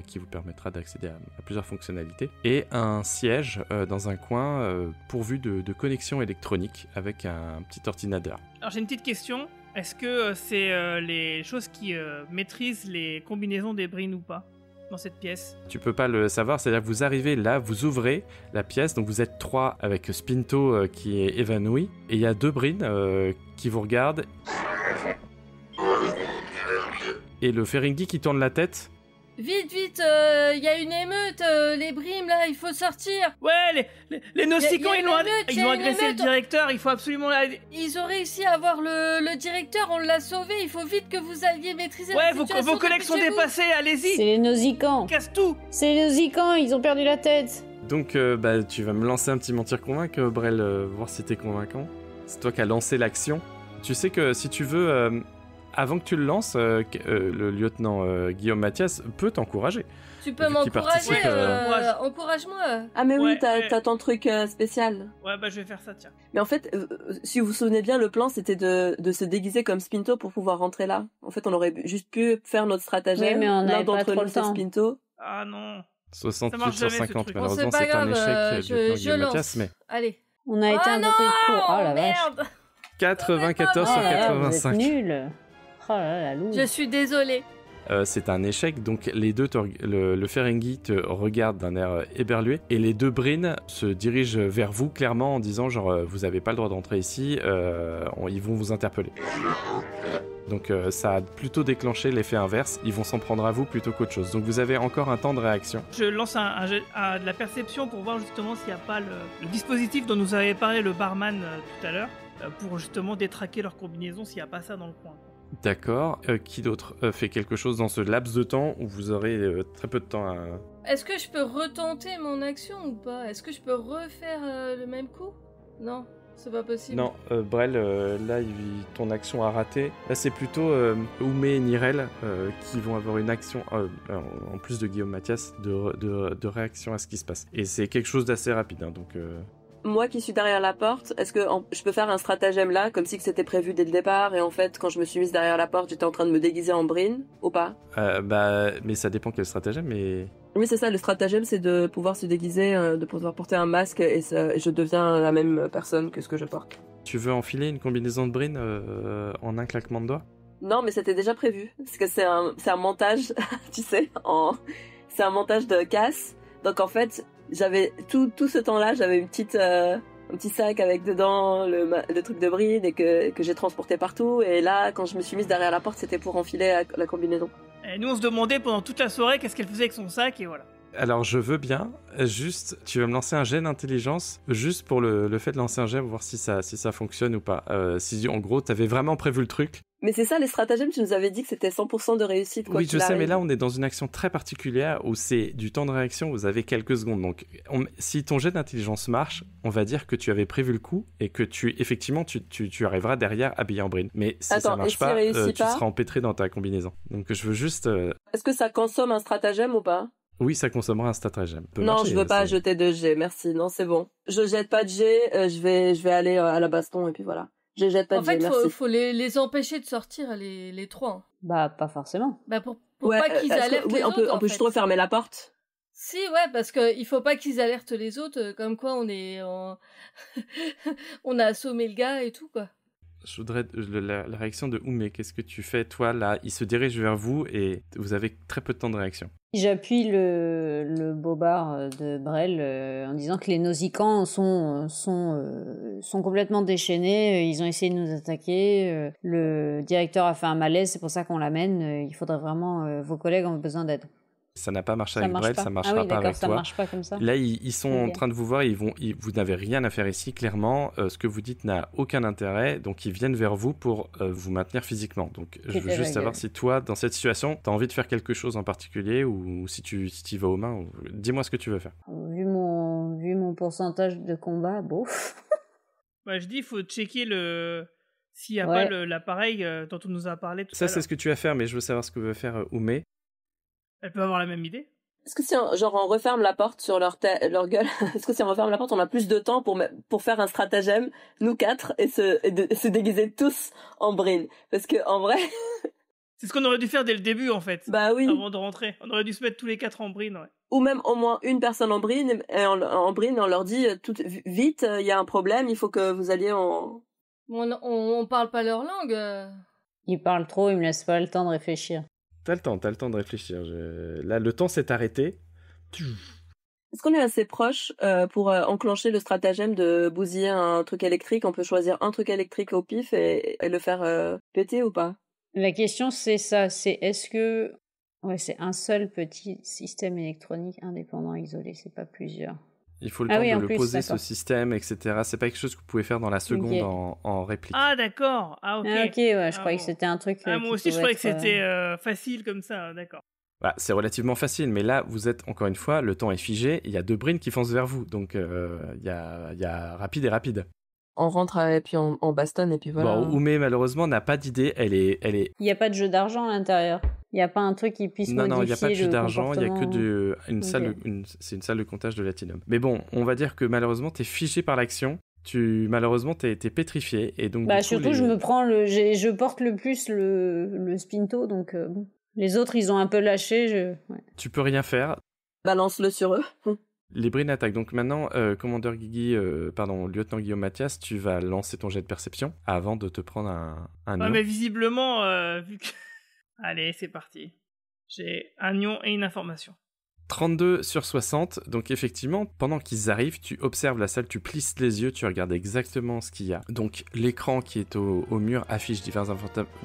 Speaker 3: qui vous permettra d'accéder à plusieurs fonctionnalités et un siège dans un coin pourvu de connexion électronique avec un petit ordinateur.
Speaker 6: Alors j'ai une petite question. Est-ce que c'est les choses qui maîtrisent les combinaisons des brines ou pas dans cette pièce?
Speaker 3: Tu peux pas le savoir, c'est-à-dire que vous arrivez là, vous ouvrez la pièce, donc vous êtes 3 avec Spinto qui est évanoui, et il y a 2 brines qui vous regardent, et le Ferengi qui tourne la tête,
Speaker 4: Vite, il y a une émeute, les brimes là, il faut sortir.
Speaker 6: Ouais, les Nausicans,
Speaker 4: Y a
Speaker 6: ils
Speaker 4: une
Speaker 6: ont
Speaker 4: émeute,
Speaker 6: ils
Speaker 4: y a
Speaker 6: ont
Speaker 4: une
Speaker 6: agressé le
Speaker 4: émeute.
Speaker 6: directeur, il faut absolument...
Speaker 4: Ils ont réussi à avoir le directeur, on l'a sauvé, il faut vite que vous alliez maîtriser
Speaker 6: Ouais,
Speaker 4: la situation.
Speaker 6: vos collègues sont
Speaker 4: dépêchez-vous.
Speaker 6: dépassés,
Speaker 7: C'est
Speaker 6: allez-y,
Speaker 7: les Nausicans.
Speaker 6: casse tout.
Speaker 7: C'est les Nausicans, ils ont perdu la tête.
Speaker 3: Donc, tu vas me lancer un petit mentir convaincre, Brel, voir si t'es convaincant. C'est toi qui as lancé l'action. Tu sais que si tu veux, avant que tu le lances, le lieutenant Guillaume Mathias peut t'encourager.
Speaker 4: Tu peux
Speaker 3: Vu qu'il
Speaker 4: m'encourager,
Speaker 3: participe,
Speaker 4: encourage-moi.
Speaker 5: Ah mais oui,
Speaker 6: Ouais,
Speaker 5: t'as
Speaker 6: ouais.
Speaker 5: ton truc spécial.
Speaker 6: Ouais, bah je vais faire ça, tiens.
Speaker 5: Mais en fait, si vous vous souvenez bien, le plan c'était de se déguiser comme Spinto pour pouvoir rentrer là. En fait, on aurait juste pu faire notre stratagème.
Speaker 7: Oui, mais on
Speaker 5: L'un
Speaker 7: n'avait pas
Speaker 5: d'entre
Speaker 7: trop
Speaker 5: nous
Speaker 7: le
Speaker 5: c'est
Speaker 7: temps.
Speaker 5: Spinto.
Speaker 6: Ah non.
Speaker 3: 68
Speaker 6: marche
Speaker 3: sur
Speaker 6: jamais, ce
Speaker 3: 50,
Speaker 6: truc.
Speaker 4: Bon,
Speaker 3: malheureusement,
Speaker 4: c'est pas
Speaker 3: c'est un
Speaker 4: grave,
Speaker 3: échec, lieutenant
Speaker 4: je
Speaker 3: Guillaume
Speaker 4: lance.
Speaker 3: Mathias, mais
Speaker 4: Allez.
Speaker 7: On a été un peu court. Oh la vache.
Speaker 4: Merde.
Speaker 3: 94
Speaker 7: Oh
Speaker 3: sur
Speaker 7: là là, vous êtes
Speaker 3: 85.
Speaker 7: nuls. Oh là là, la loose.
Speaker 4: Je suis désolée.
Speaker 3: C'est un échec, donc les deux, le Ferengi te regarde d'un air éberlué, et les deux Brins se dirigent vers vous clairement en disant genre vous avez pas le droit d'entrer ici, ils vont vous interpeller. Donc ça a plutôt déclenché l'effet inverse, ils vont s'en prendre à vous plutôt qu'autre chose. Donc vous avez encore un temps de réaction.
Speaker 6: Je lance de la perception pour voir justement s'il n'y a pas le dispositif dont nous avait parlé le barman tout à l'heure, pour justement détraquer leur combinaison s'il n'y a pas ça dans le coin.
Speaker 3: D'accord, qui d'autre fait quelque chose dans ce laps de temps où vous aurez très peu de temps à...
Speaker 4: Est-ce que je peux retenter mon action ou pas? Est-ce que je peux refaire le même coup? Non, c'est pas possible.
Speaker 3: Non, Brel, là, ton action a raté. Là, c'est plutôt Oumé et Nirel qui vont avoir une action, en plus de Guillaume Mathias, de réaction à ce qui se passe. Et c'est quelque chose d'assez rapide, hein, donc...
Speaker 5: Moi qui suis derrière la porte, est-ce que je peux faire un stratagème là, comme si que c'était prévu dès le départ, et en fait, quand je me suis mise derrière la porte, j'étais en train de me déguiser en Brin, ou pas?
Speaker 3: Mais ça dépend quel stratagème, mais...
Speaker 5: Oui, c'est ça, le stratagème, c'est de pouvoir se déguiser, de pouvoir porter un masque, et je deviens la même personne que ce que je porte.
Speaker 3: Tu veux enfiler une combinaison de Brin en un claquement de doigts?
Speaker 5: Non, mais c'était déjà prévu, parce que c'est un montage, tu sais, c'est un montage de casse, donc en fait... J'avais tout ce temps-là, j'avais un petit sac avec dedans le truc de bride et que j'ai transporté partout. Et là, quand je me suis mise derrière la porte, c'était pour enfiler la combinaison.
Speaker 6: Et nous on se demandait pendant toute la soirée qu'est-ce qu'elle faisait avec son sac et voilà.
Speaker 3: Alors je veux bien, juste, tu vas me lancer un jet d'intelligence, juste pour le fait de lancer un jet, pour voir si ça fonctionne ou pas. Si en gros, t'avais vraiment prévu le truc.
Speaker 5: Mais c'est ça, les stratagèmes, tu nous avais dit que c'était 100% de réussite. Quoi
Speaker 3: Oui, je
Speaker 5: qu'il
Speaker 3: sais,
Speaker 5: arrive.
Speaker 3: mais là, on est dans une action très particulière où c'est du temps de réaction, vous avez quelques secondes. Donc, si ton jet d'intelligence marche, on va dire que tu avais prévu le coup et que effectivement, tu arriveras derrière habillé en Brin. Mais si ça marche pas, tu seras empêtré dans ta combinaison. Donc, je veux juste...
Speaker 5: Est-ce que ça consomme un stratagème ou pas?
Speaker 3: Oui, ça consommera un stratagème.
Speaker 5: Non, je veux pas jeter de jet, merci. Non, c'est bon. Je jette pas de jet, je vais aller à la baston et puis voilà. Je jette pas de jet, merci.
Speaker 4: En fait, faut les empêcher de sortir, les trois. Hein.
Speaker 7: Bah, pas forcément.
Speaker 4: Bah, pour pas qu'ils alertent les autres,
Speaker 5: on peut juste refermer la porte.
Speaker 4: Si, ouais, parce que il faut pas qu'ils alertent les autres, comme quoi on a assommé le gars et tout, quoi.
Speaker 3: Je voudrais la réaction de Oumé. Qu'est-ce que tu fais, toi, là? Il se dirige vers vous et vous avez très peu de temps de réaction.
Speaker 7: J'appuie le bobard de Brel en disant que les Nausicans sont complètement déchaînés. Ils ont essayé de nous attaquer. Le directeur a fait un malaise, c'est pour ça qu'on l'amène. Il faudrait vraiment... vos collègues ont besoin d'aide.
Speaker 3: Ça n'a pas marché avec Brel, ça marchera pas avec
Speaker 7: ça
Speaker 3: toi.
Speaker 7: marche pas comme ça.
Speaker 3: Là, ils sont en train de vous voir, vous n'avez rien à faire ici, clairement. Ce que vous dites n'a aucun intérêt, donc ils viennent vers vous pour vous maintenir physiquement. Donc je veux juste savoir si toi, dans cette situation, tu as envie de faire quelque chose en particulier ou si tu y vas aux mains. Dis-moi ce que tu veux faire.
Speaker 7: Vu mon pourcentage de combat, bof.
Speaker 6: Bah, je dis, il faut checker s'il n'y a pas l'appareil dont on nous a parlé tout à l'heure.
Speaker 3: Ça, c'est ce que tu vas faire, mais je veux savoir ce que veut faire Oumé.
Speaker 6: Elle peut avoir la même idée.
Speaker 5: Est-ce que si on referme la porte sur leur gueule, est-ce que si on referme la porte, on a plus de temps pour faire un stratagème, nous quatre, et se déguiser tous en Brin? Parce que, en vrai...
Speaker 6: C'est ce qu'on aurait dû faire dès le début, en fait.
Speaker 5: Bah oui.
Speaker 6: Avant de rentrer. On aurait dû se mettre tous les quatre en Brin, ouais.
Speaker 5: Ou même au moins une personne en Brin, et en Brin, on leur dit, vite, il y a un problème, il faut que vous alliez en...
Speaker 4: On parle pas leur langue.
Speaker 7: Ils parlent trop, ils me laissent pas le temps de réfléchir.
Speaker 3: T'as le temps de réfléchir. Là, le temps s'est arrêté.
Speaker 5: Est-ce qu'on est assez proche pour enclencher le stratagème de bousiller un truc électrique? On peut choisir un truc électrique au pif et le faire péter ou pas?
Speaker 7: La question, c'est ça. C'est est-ce que Ouais, c'est un seul petit système électronique indépendant isolé, c'est pas plusieurs.
Speaker 3: Il faut le temps
Speaker 7: oui, en
Speaker 3: de le
Speaker 7: plus,
Speaker 3: poser, ce
Speaker 7: d'accord.
Speaker 3: système, etc. C'est pas quelque chose que vous pouvez faire dans la seconde
Speaker 7: Ok.
Speaker 3: en réplique.
Speaker 6: Ah, d'accord. Ah, ok.
Speaker 7: Ah, ok, ouais, je
Speaker 6: Ah,
Speaker 7: croyais
Speaker 6: bon.
Speaker 7: que c'était un truc.
Speaker 6: Ah,
Speaker 7: qui
Speaker 6: moi aussi, je
Speaker 7: pouvait
Speaker 6: croyais que
Speaker 7: être,
Speaker 6: c'était facile comme ça, d'accord.
Speaker 3: Bah, c'est relativement facile, mais là, vous êtes, encore une fois, le temps est figé, il y a 2 brines qui foncent vers vous, donc il y a rapide et rapide.
Speaker 5: On rentre et puis on bastonne et puis voilà.
Speaker 3: Bon, Oumé, malheureusement, n'a pas d'idée, elle est...
Speaker 7: Il n'y a pas de jeu d'argent à l'intérieur. Il n'y a pas un truc qui puisse
Speaker 3: Non,
Speaker 7: modifier
Speaker 3: il n'y a pas de jeu
Speaker 7: le
Speaker 3: d'argent, il n'y a que
Speaker 7: comportement.
Speaker 3: une
Speaker 7: Ok.
Speaker 3: salle, c'est une salle de comptage de Latinum. Mais bon, on va dire que malheureusement, t'es figé par l'action, malheureusement, t'es pétrifié, et donc
Speaker 7: Bah,
Speaker 3: du coup,
Speaker 7: surtout, je me prends je porte le plus le Spinto, donc bon. Les autres, ils ont un peu lâché. Ouais.
Speaker 3: tu peux rien faire.
Speaker 5: Balance-le sur eux.
Speaker 3: Les brines attaquent. Donc maintenant, commandeur lieutenant Guillaume Mathias, tu vas lancer ton jet de perception avant de te prendre un
Speaker 6: Ouais,
Speaker 3: lion.
Speaker 6: mais visiblement, vu que... Allez, c'est parti. J'ai un lion et une information.
Speaker 3: 32 sur 60, donc effectivement, pendant qu'ils arrivent, tu observes la salle, tu plisses les yeux, tu regardes exactement ce qu'il y a. Donc l'écran qui est au mur affiche diverses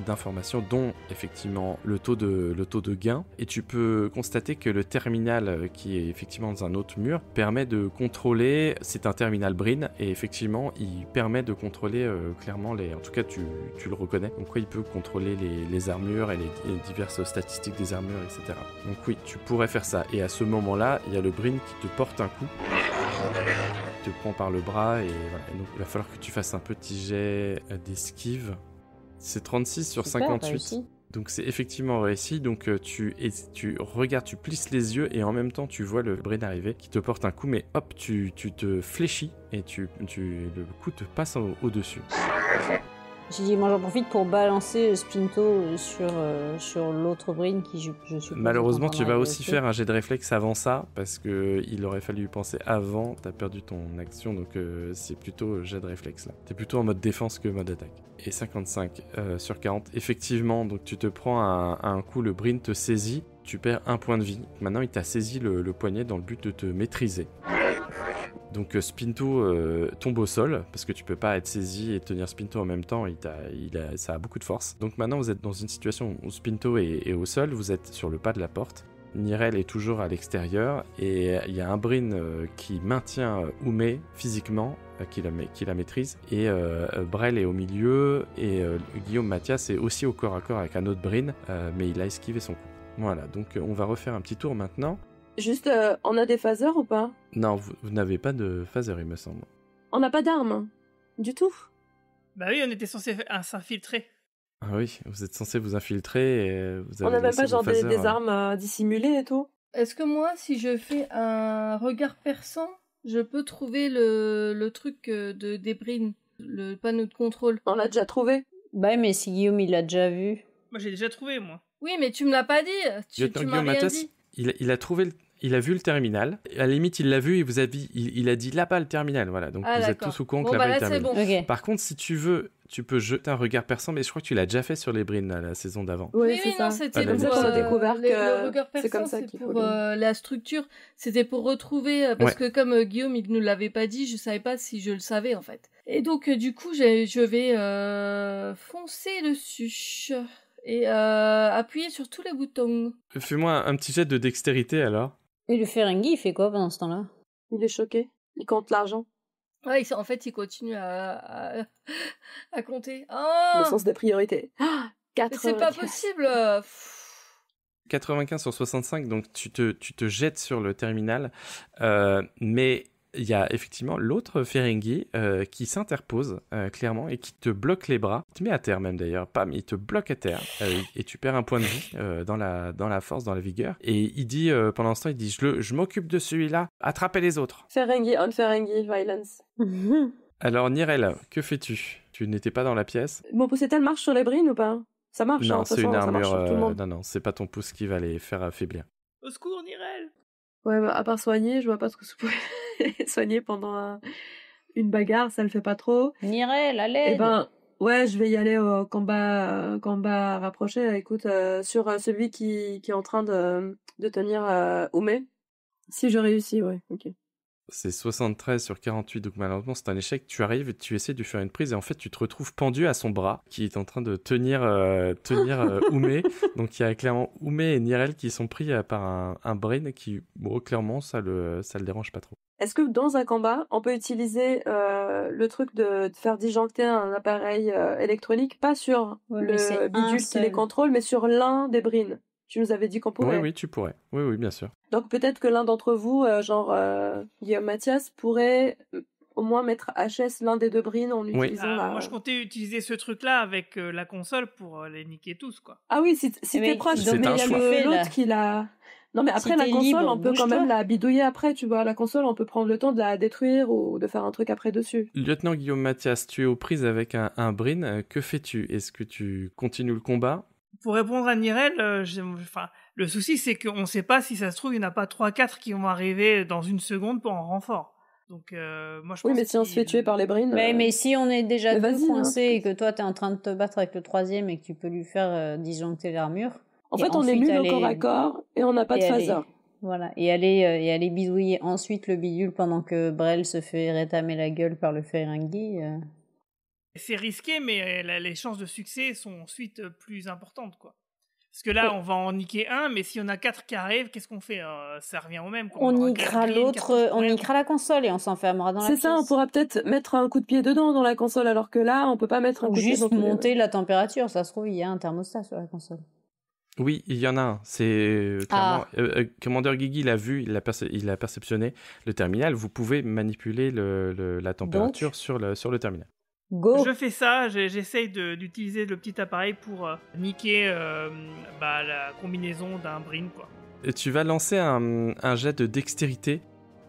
Speaker 3: informations, dont effectivement le taux de gain, et tu peux constater que le terminal qui est effectivement dans un autre mur permet de contrôler, c'est un terminal Brin, et effectivement il permet de contrôler clairement en tout cas tu le reconnais, donc quoi il peut contrôler les armures et les diverses statistiques des armures, etc. Donc oui, tu pourrais faire ça, et à ce moment-là, il y a le Brin qui te porte un coup, te prend par le bras, et voilà. Et donc il va falloir que tu fasses un petit jet d'esquive. C'est 36 sur
Speaker 7: Super,
Speaker 3: 58.
Speaker 7: réussi.
Speaker 3: Donc c'est effectivement réussi, donc tu regardes, tu plisses les yeux, et en même temps tu vois le Brin arriver, qui te porte un coup, mais hop, tu te fléchis, et le coup te passe au-dessus.
Speaker 7: J'ai dit, moi j'en profite pour balancer Spinto sur l'autre Brin qui, je suppose.
Speaker 3: Malheureusement, tu vas
Speaker 7: entendra
Speaker 3: aussi faire un jet de réflexe avant ça, parce que il aurait fallu y penser avant, t'as perdu ton action, donc c'est plutôt jet de réflexe là. T'es plutôt en mode défense que mode attaque. Et 55 sur 40, effectivement, donc tu te prends un coup, le Brin te saisit, tu perds un point de vie. Maintenant, il t'a saisi le poignet dans le but de te maîtriser. Donc Spinto tombe au sol, parce que tu peux pas être saisi et tenir Spinto en même temps, ça a beaucoup de force. Donc maintenant vous êtes dans une situation où Spinto est au sol, vous êtes sur le pas de la porte, Nirel est toujours à l'extérieur, et il y a un Brin qui maintient Oumé physiquement, qui la maîtrise, et Brel est au milieu, et Guillaume Mathias est aussi au corps à corps avec un autre Brin, mais il a esquivé son coup. Voilà, donc on va refaire un petit tour maintenant.
Speaker 5: Juste, on a des phasers ou pas?
Speaker 3: Non, vous n'avez pas de phaser, il me semble.
Speaker 5: On n'a pas d'armes. Du tout.
Speaker 6: Bah oui, on était censé s'infiltrer.
Speaker 3: Ah oui, vous êtes censé vous infiltrer, et vous
Speaker 5: On
Speaker 3: avez
Speaker 5: n'a même
Speaker 3: laissé
Speaker 5: pas
Speaker 3: vos
Speaker 5: genre des
Speaker 3: phasers,
Speaker 5: armes dissimulées et tout.
Speaker 4: Est-ce que moi, si je fais un regard perçant, je peux trouver le truc des brines, le panneau de contrôle?
Speaker 5: On l'a déjà trouvé.
Speaker 7: Bah, mais si Guillaume il l'a déjà vu.
Speaker 6: Moi, j'ai déjà trouvé, moi.
Speaker 4: Oui, mais tu me l'as pas dit. Tu
Speaker 3: Lieutenant
Speaker 4: m'as
Speaker 3: Guillaume
Speaker 4: rien
Speaker 3: Mathias,
Speaker 4: dit.
Speaker 3: il a vu le terminal. À la limite, il l'a vu, et il a dit là-bas le terminal. Voilà, donc
Speaker 4: Ah,
Speaker 3: vous êtes
Speaker 4: d'accord.
Speaker 3: tous au courant
Speaker 4: Bon,
Speaker 3: que
Speaker 4: bah
Speaker 3: là-bas
Speaker 4: là,
Speaker 3: le
Speaker 4: c'est
Speaker 3: terminal.
Speaker 4: bon.
Speaker 7: Ok.
Speaker 3: Par contre, si tu veux, tu peux jeter un regard perçant, mais je crois que tu l'as déjà fait sur les Brines la saison d'avant.
Speaker 5: Oui,
Speaker 4: Oui,
Speaker 5: c'est ça.
Speaker 4: non, c'était
Speaker 3: C'est comme
Speaker 4: pour
Speaker 3: ça qu'on a
Speaker 5: découvert que
Speaker 4: le regard
Speaker 5: c'est
Speaker 4: perçant,
Speaker 5: comme ça
Speaker 4: c'est
Speaker 5: qu'il
Speaker 4: pour
Speaker 5: faut
Speaker 4: la structure. C'était pour retrouver, parce
Speaker 3: Ouais.
Speaker 4: que comme Guillaume, il ne l'avait pas dit, je savais pas si je le savais, en fait. Et donc, du coup, je vais foncer dessus et appuyer sur tous les boutons.
Speaker 3: Fais-moi un petit jet de dextérité alors.
Speaker 7: Et le Ferengi, il fait quoi pendant ce temps-là?
Speaker 5: Il est choqué. Il compte l'argent.
Speaker 4: Ouais, en fait, il continue à compter. Oh,
Speaker 5: Le sens des priorités. Ah,
Speaker 4: mais
Speaker 5: 4
Speaker 4: c'est pas possible.
Speaker 3: 95 sur 65, donc tu te jettes sur le terminal, mais il y a effectivement l'autre Ferengi qui s'interpose clairement, et qui te bloque les bras, il te met à terre même d'ailleurs, pam, il te bloque à terre, et tu perds un point de vie dans la force, dans la vigueur, et il dit, pendant ce temps, il dit, je m'occupe de celui-là, attrapez les autres.
Speaker 5: Ferengi on Ferengi violence.
Speaker 3: Alors Nirel, que fais-tu? Tu n'étais pas dans la pièce?
Speaker 5: Mon pouce-t-elle marche sur les brines ou pas? Ça marche, hein,
Speaker 3: Non,
Speaker 5: de toute
Speaker 3: c'est une
Speaker 5: façon, ça marche
Speaker 3: armure,
Speaker 5: sur tout le monde.
Speaker 3: non, c'est pas ton pouce qui va les faire affaiblir.
Speaker 6: Au secours, Nirel!
Speaker 5: Ouais, bah, à part soigner, je vois pas ce que vous pouvez soigner pendant une bagarre, ça le fait pas trop.
Speaker 7: Nirel, à l'aide.
Speaker 5: Eh ben, ouais, je vais y aller au combat rapproché. Écoute, sur celui qui est en train de tenir Oumé. Si je réussis, ouais, ok.
Speaker 3: C'est 73 sur 48, donc malheureusement c'est un échec. Tu arrives et tu essaies de lui faire une prise et en fait tu te retrouves pendu à son bras qui est en train de tenir Oumé. Donc il y a clairement Oumé et Nirel qui sont pris par un brain qui, bon, clairement ça le dérange pas trop.
Speaker 5: Est-ce que dans un combat, on peut utiliser le truc de faire disjoncter un appareil électronique, pas sur le bidule qui les contrôle, mais sur l'un des brins? Tu nous avais dit qu'on pourrait.
Speaker 3: Oui, tu pourrais. Oui, bien sûr.
Speaker 5: Donc peut-être que l'un d'entre vous, Guillaume Mathias, pourrait au moins mettre HS l'un des deux brins en utilisant
Speaker 6: Moi, je comptais utiliser ce truc-là avec la console pour les niquer tous, quoi.
Speaker 5: Ah oui, si t'es proche.
Speaker 3: C'est
Speaker 5: mais il y a l'autre qui l'a... Non, mais après, la console,
Speaker 7: libre,
Speaker 5: on peut quand même la bidouiller après, tu vois. La console, on peut prendre le temps de la détruire ou de faire un truc après dessus.
Speaker 3: Lieutenant Guillaume Mathias, tu es aux prises avec un brin. Que fais-tu? Est-ce que tu continues le combat?
Speaker 6: Pour répondre à Nirel, le souci, c'est qu'on ne sait pas si ça se trouve, il n'y en a pas 3-4 qui vont arriver dans une seconde pour en renfort. Donc, moi, je pense
Speaker 5: mais si on se fait tuer par les brins...
Speaker 7: Mais si on est déjà deux coincés et que toi, t'es en train de te battre avec le troisième et que tu peux lui faire disjoncter l'armure...
Speaker 5: En fait, on est nul au corps à corps et on n'a pas de phaser.
Speaker 7: Voilà, et aller bidouiller ensuite le bidule pendant que Brel se fait rétamer la gueule par le Ferengi.
Speaker 6: C'est risqué, mais les chances de succès sont ensuite plus importantes, quoi. Parce que là, on va en niquer un, mais s'il y en a 4 qui arrivent, qu'est-ce qu'on fait? Ça revient au même.
Speaker 7: On niquera l'autre, on niquera la console et on s'enfermera dans la pièce.
Speaker 5: C'est ça, on pourra peut-être mettre un coup de pied dedans dans la console, alors que là, on peut pas mettre un coup de pied.
Speaker 7: Juste monter la température, ça se trouve, il y a un thermostat sur la console.
Speaker 3: Oui, il y en a un. C'est clairement... Commandeur Guigui l'a vu, il a perceptionné le terminal. Vous pouvez manipuler la température sur le terminal.
Speaker 7: Go.
Speaker 6: Je fais ça, j'essaye d'utiliser le petit appareil pour niquer la combinaison d'un brin, quoi.
Speaker 3: Et tu vas lancer un jet de dextérité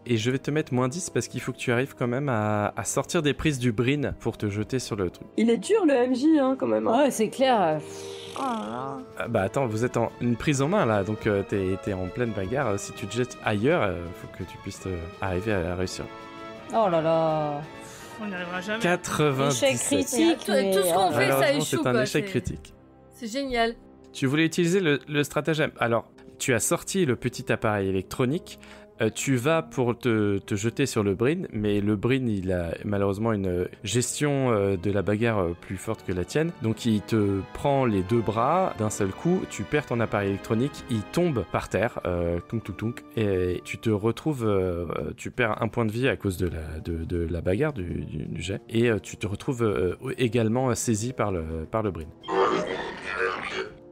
Speaker 3: et je vais te mettre -10 parce qu'il faut que tu arrives quand même à sortir des prises du brin pour te jeter sur le truc.
Speaker 5: Il est dur le MJ quand même.
Speaker 7: Ouais, c'est clair.
Speaker 3: Attends, vous êtes en une prise en main là, donc t'es en pleine bagarre. Si tu te jettes ailleurs, faut que tu puisses arriver à réussir.
Speaker 7: Oh là là.
Speaker 6: On n'y arrivera jamais.
Speaker 3: 97.
Speaker 7: Échec critique.
Speaker 4: Tout ce qu'on fait, ça échoue.
Speaker 3: C'est un échec critique.
Speaker 4: C'est génial.
Speaker 3: Tu voulais utiliser le stratagème. Alors, tu as sorti le petit appareil électronique. Tu vas pour te jeter sur le brin, mais le brin, il a malheureusement une gestion de la bagarre plus forte que la tienne. Donc, il te prend les deux bras d'un seul coup. Tu perds ton appareil électronique. Il tombe par terre, et tu te retrouves... tu perds un point de vie à cause de la bagarre, du jet. Et tu te retrouves également saisi par le brin.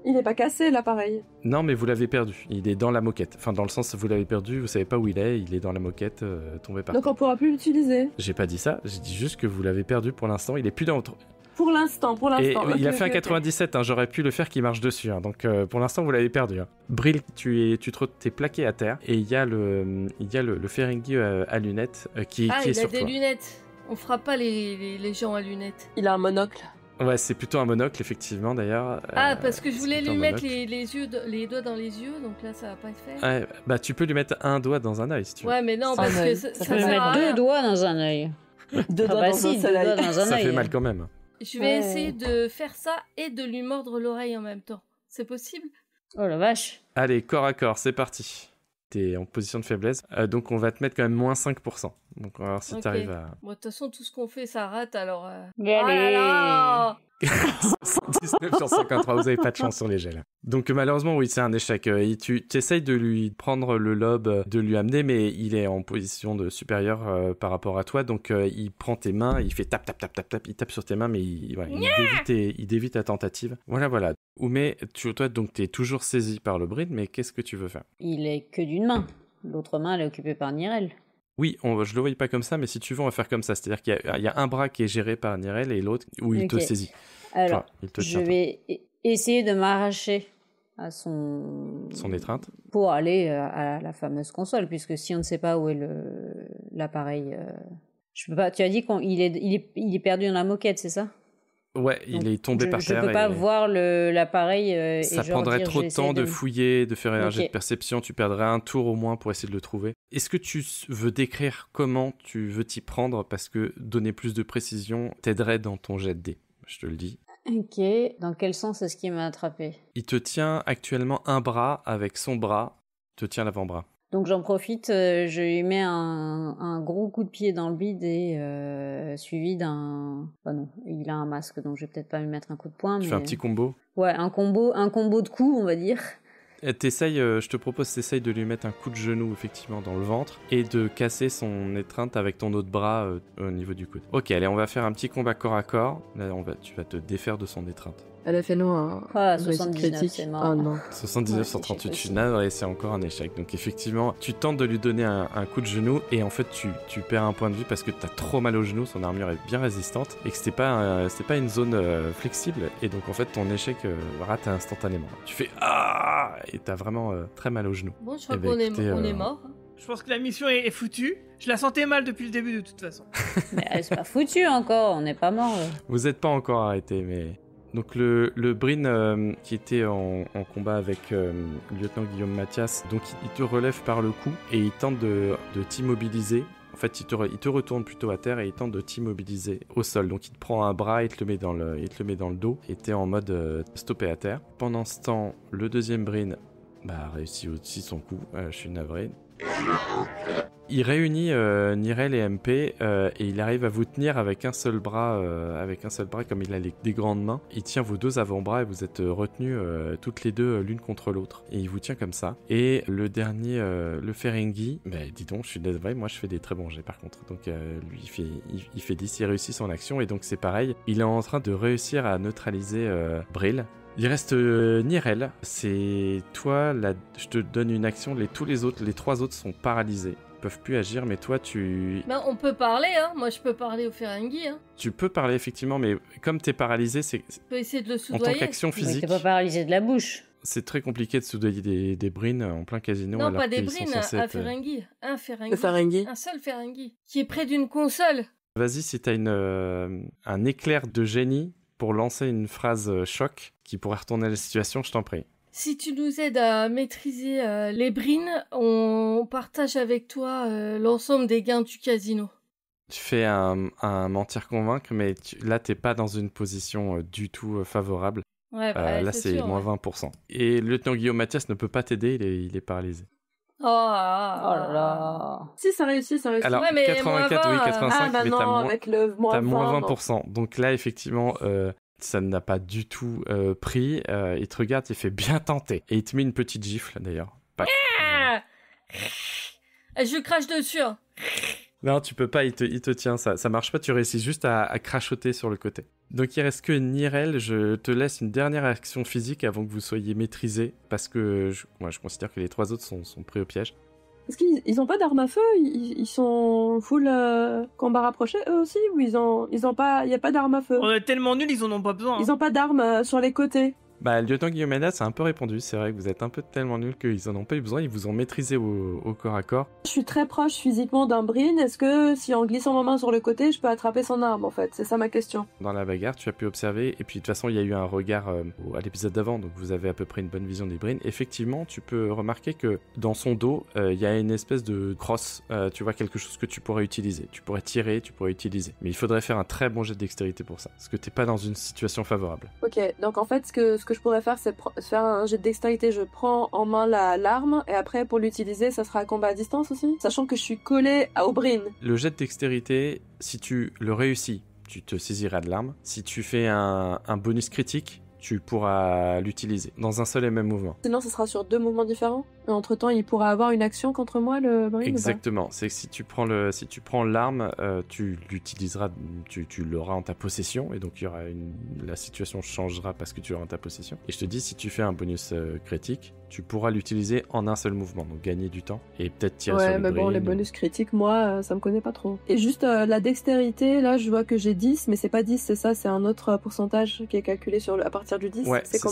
Speaker 5: Il n'est pas cassé l'appareil.
Speaker 3: Non, mais vous l'avez perdu. Il est dans la moquette. Enfin, dans le sens, vous l'avez perdu, vous savez pas où il est dans la moquette, tombé par terre.
Speaker 5: Donc on pourra plus l'utiliser.
Speaker 3: J'ai pas dit ça, j'ai dit juste que vous l'avez perdu pour l'instant. Il est plus dans votre...
Speaker 5: Pour l'instant.
Speaker 3: Et il a fait un 97, hein, j'aurais pu le faire qui marche dessus. Hein, donc pour l'instant, vous l'avez perdu. Hein. Bril, t'es plaqué à terre et il y a le Ferengi à lunettes qui est sur toi.
Speaker 4: Ah, il a des lunettes. On fera pas les gens à lunettes.
Speaker 5: Il a un monocle.
Speaker 3: Ouais, c'est plutôt un monocle, effectivement, d'ailleurs.
Speaker 4: Parce que je voulais lui mettre les doigts dans les yeux, donc là, ça va pas être fait.
Speaker 3: Ouais, bah tu peux lui mettre un doigt dans un œil, si tu veux.
Speaker 4: Ouais, mais non, parce que ça
Speaker 7: peut mettre deux doigts dans un œil.
Speaker 5: Deux doigts dans un œil.
Speaker 3: Ça fait mal quand même.
Speaker 4: Je vais essayer de faire ça et de lui mordre l'oreille en même temps. C'est possible?
Speaker 7: Oh la vache.
Speaker 3: Allez, corps à corps, c'est parti. T'es en position de faiblesse, donc on va te mettre quand même -5%. Donc on va voir si t'arrives à...
Speaker 4: Bon, de toute façon, tout ce qu'on fait, ça rate, alors...
Speaker 7: Allez.
Speaker 3: 19 sur 53, vous avez pas de chance sur les jets là. Donc malheureusement, oui, c'est un échec. Tu essayes de lui prendre le lobe, de lui amener, mais il est en position de supérieur par rapport à toi, donc il prend tes mains, il fait tap, il tape sur tes mains, mais il dévie ta tentative. Voilà. Oumé, toi, donc t'es toujours saisi par le brin, mais qu'est-ce que tu veux faire?
Speaker 7: Il est que d'une main. L'autre main, elle est occupée par Nirel.
Speaker 3: Oui, je le voyais pas comme ça, mais si tu veux, on va faire comme ça. C'est-à-dire qu'il y a un bras qui est géré par Nirel et l'autre où il te saisit.
Speaker 7: Alors,
Speaker 3: il te
Speaker 7: je vais essayer de m'arracher à son
Speaker 3: étreinte
Speaker 7: pour aller à la fameuse console, puisque si on ne sait pas où est l'appareil, je peux pas. Tu as dit qu'il est perdu dans la moquette, c'est ça?
Speaker 3: Ouais, il est tombé par terre.
Speaker 7: Je peux pas voir l'appareil.
Speaker 3: Ça prendrait trop de temps de fouiller, de faire un jet de perception. Tu perdrais un tour au moins pour essayer de le trouver. Est-ce que tu veux décrire comment tu veux t'y prendre? Parce que donner plus de précision t'aiderait dans ton jet de dés. Je te le dis.
Speaker 7: Ok. Dans quel sens est-ce qu'il m'a attrapé?
Speaker 3: Il te tient actuellement un bras avec son bras. Il te tient l'avant-bras.
Speaker 7: Donc j'en profite, je lui mets un gros coup de pied dans le bide et suivi d'un... Bah non, il a un masque, donc je vais peut-être pas lui mettre un coup de poing,
Speaker 3: Tu
Speaker 7: mais...
Speaker 3: fais un petit combo.
Speaker 7: Ouais, un combo de coups, on va dire.
Speaker 3: Et je te propose, t'essayes de lui mettre un coup de genou, effectivement, dans le ventre, et de casser son étreinte avec ton autre bras au niveau du coude. Ok, allez, on va faire un petit combat corps à corps. Là, tu vas te défaire de son étreinte.
Speaker 5: Elle a fait nous un
Speaker 7: 79,
Speaker 5: critique.
Speaker 7: c'est mort.
Speaker 5: Ah non.
Speaker 3: 79 sur 38, je suis navré, c'est encore un échec. Donc effectivement, tu tentes de lui donner un coup de genou et en fait tu perds un point de vie parce que t'as trop mal au genou, son armure est bien résistante et que c'était pas une zone flexible et donc en fait ton échec rate instantanément. Tu fais ah et t'as vraiment très mal au genou.
Speaker 4: Bon, je crois
Speaker 3: Eh ben,
Speaker 4: qu'on
Speaker 3: écoutez,
Speaker 4: est mort.
Speaker 6: Je pense que la mission est foutue. Je la sentais mal depuis le début de toute façon.
Speaker 7: Mais c'est pas foutu encore, on n'est pas mort.
Speaker 3: Vous êtes pas encore arrêté mais... Donc le Bryn qui était en combat avec le lieutenant Guillaume Mathias, donc il te relève par le cou et il tente de t'immobiliser. En fait, il te retourne plutôt à terre et il tente de t'immobiliser au sol. Donc il te prend un bras, il te le met dans le dos et t'es en mode stoppé à terre. Pendant ce temps, le deuxième Bryn réussit aussi son coup. Je suis navré. Il réunit Nirel et MP et il arrive à vous tenir avec un seul bras comme il a des grandes mains. Il tient vos deux avant-bras et vous êtes retenus toutes les deux l'une contre l'autre. Et il vous tient comme ça. Et le dernier, le Ferengi, dis donc, je suis désolé, moi je fais des très bons jets par contre. Donc lui il fait 10, il réussit son action et donc c'est pareil. Il est en train de réussir à neutraliser Brill. Il reste Nirel, c'est toi, je te donne une action, les trois autres sont paralysés. Ils peuvent plus agir, mais toi
Speaker 4: On peut parler, hein. Moi je peux parler au Ferengi, hein.
Speaker 3: Tu peux parler effectivement, mais comme t'es paralysé, c'est...
Speaker 4: Je peux essayer de le
Speaker 3: En
Speaker 4: soudoyer.
Speaker 3: tant qu'action physique,
Speaker 7: Mais t'es pas paralysé de la bouche.
Speaker 3: c'est très compliqué de soudoyer des Brins en plein casino.
Speaker 4: Non,
Speaker 3: alors
Speaker 4: pas des
Speaker 3: qu'ils sont
Speaker 4: Brins,
Speaker 3: censés
Speaker 4: un
Speaker 3: être-
Speaker 4: Ferengi. Un Ferengi.
Speaker 5: Le Ferengi.
Speaker 4: Un seul Ferengi. Qui est près d'une console.
Speaker 3: Vas-y, si t'as un éclair de génie pour lancer une phrase choc qui pourrait retourner la situation, je t'en prie.
Speaker 4: Si tu nous aides à maîtriser les Brins, on partage avec toi l'ensemble des gains du casino.
Speaker 3: Tu fais un mentir convaincre, mais là, t'es pas dans une position du tout favorable.
Speaker 4: Ouais,
Speaker 3: Là, c'est
Speaker 4: sûr,
Speaker 3: moins
Speaker 4: ouais.
Speaker 3: 20%. Et le lieutenant Guillaume Mathias ne peut pas t'aider, il est paralysé.
Speaker 4: Oh là
Speaker 7: là.
Speaker 5: Si, ça réussit.
Speaker 3: Alors,
Speaker 4: Ouais, mais
Speaker 3: 84,
Speaker 4: moins
Speaker 3: oui,
Speaker 4: 20,
Speaker 3: 85, mais
Speaker 5: non,
Speaker 3: t'as moins,
Speaker 5: avec le moins
Speaker 3: t'as moins
Speaker 5: 20,
Speaker 3: 20%. Donc là, effectivement, ça n'a pas du tout pris. Il te regarde, il fait bien tenter. Et il te met une petite gifle, d'ailleurs. Pas...
Speaker 4: Ah je crache dessus. Hein.
Speaker 3: Non, tu peux pas, il te tient, ça marche pas, tu réussis juste à crachoter sur le côté. Donc il reste que Nirel, je te laisse une dernière action physique avant que vous soyez maîtrisé, parce que moi je considère que les trois autres sont pris au piège.
Speaker 5: Est-ce qu'ils ont pas d'armes à feu? Ils sont full combat rapproché eux aussi? Ou ils ont pas, y a pas d'armes à feu?
Speaker 6: On est tellement nuls, ils en ont pas besoin.
Speaker 5: Ils ont pas d'armes sur les côtés?
Speaker 3: Bah, le lieutenant Guillaume Mathias a un peu répondu, c'est vrai que vous êtes un peu tellement nuls qu'ils en ont pas eu besoin, ils vous ont maîtrisé au corps à corps.
Speaker 5: Je suis très proche physiquement d'un Bryn, est-ce que si en glissant ma main sur le côté, je peux attraper son arme en fait? C'est ça ma question.
Speaker 3: Dans la bagarre, tu as pu observer, et puis de toute façon, il y a eu un regard à l'épisode d'avant, donc vous avez à peu près une bonne vision des Brins. Effectivement, tu peux remarquer que dans son dos, il y a une espèce de crosse, tu vois, quelque chose que tu pourrais utiliser. Tu pourrais tirer, tu pourrais utiliser. Mais il faudrait faire un très bon jet de dextérité pour ça, parce que t'es pas dans une situation favorable.
Speaker 5: Ok, donc en fait, ce que je pourrais faire, c'est faire un jet de dextérité. Je prends en main l'arme, et après, pour l'utiliser, ça sera à combat à distance aussi? Sachant que je suis collé au Bryn.
Speaker 3: Le jet de dextérité, si tu le réussis, tu te saisiras de l'arme. Si tu fais un bonus critique, tu pourras l'utiliser dans un seul et même mouvement.
Speaker 5: Sinon, ce sera sur 2 mouvements différents. Et entre-temps, il pourra avoir une action contre moi, le Bryn.
Speaker 3: Exactement. C'est que si tu prends l'arme, tu l'utiliseras, tu l'auras en ta possession, et donc la situation changera parce que tu l'auras en ta possession. Et je te dis, si tu fais un bonus critique, tu pourras l'utiliser en un seul mouvement, donc gagner du temps et peut-être tirer sur
Speaker 5: Ouais,
Speaker 3: le
Speaker 5: mais bon,
Speaker 3: Bryn.
Speaker 5: les bonus critiques, moi, ça me connaît pas trop. Et juste la dextérité, là, je vois que j'ai 10, mais c'est pas 10, c'est ça, c'est un autre pourcentage qui est calculé à partir du 10.
Speaker 3: Ouais,
Speaker 5: c'est
Speaker 3: c'est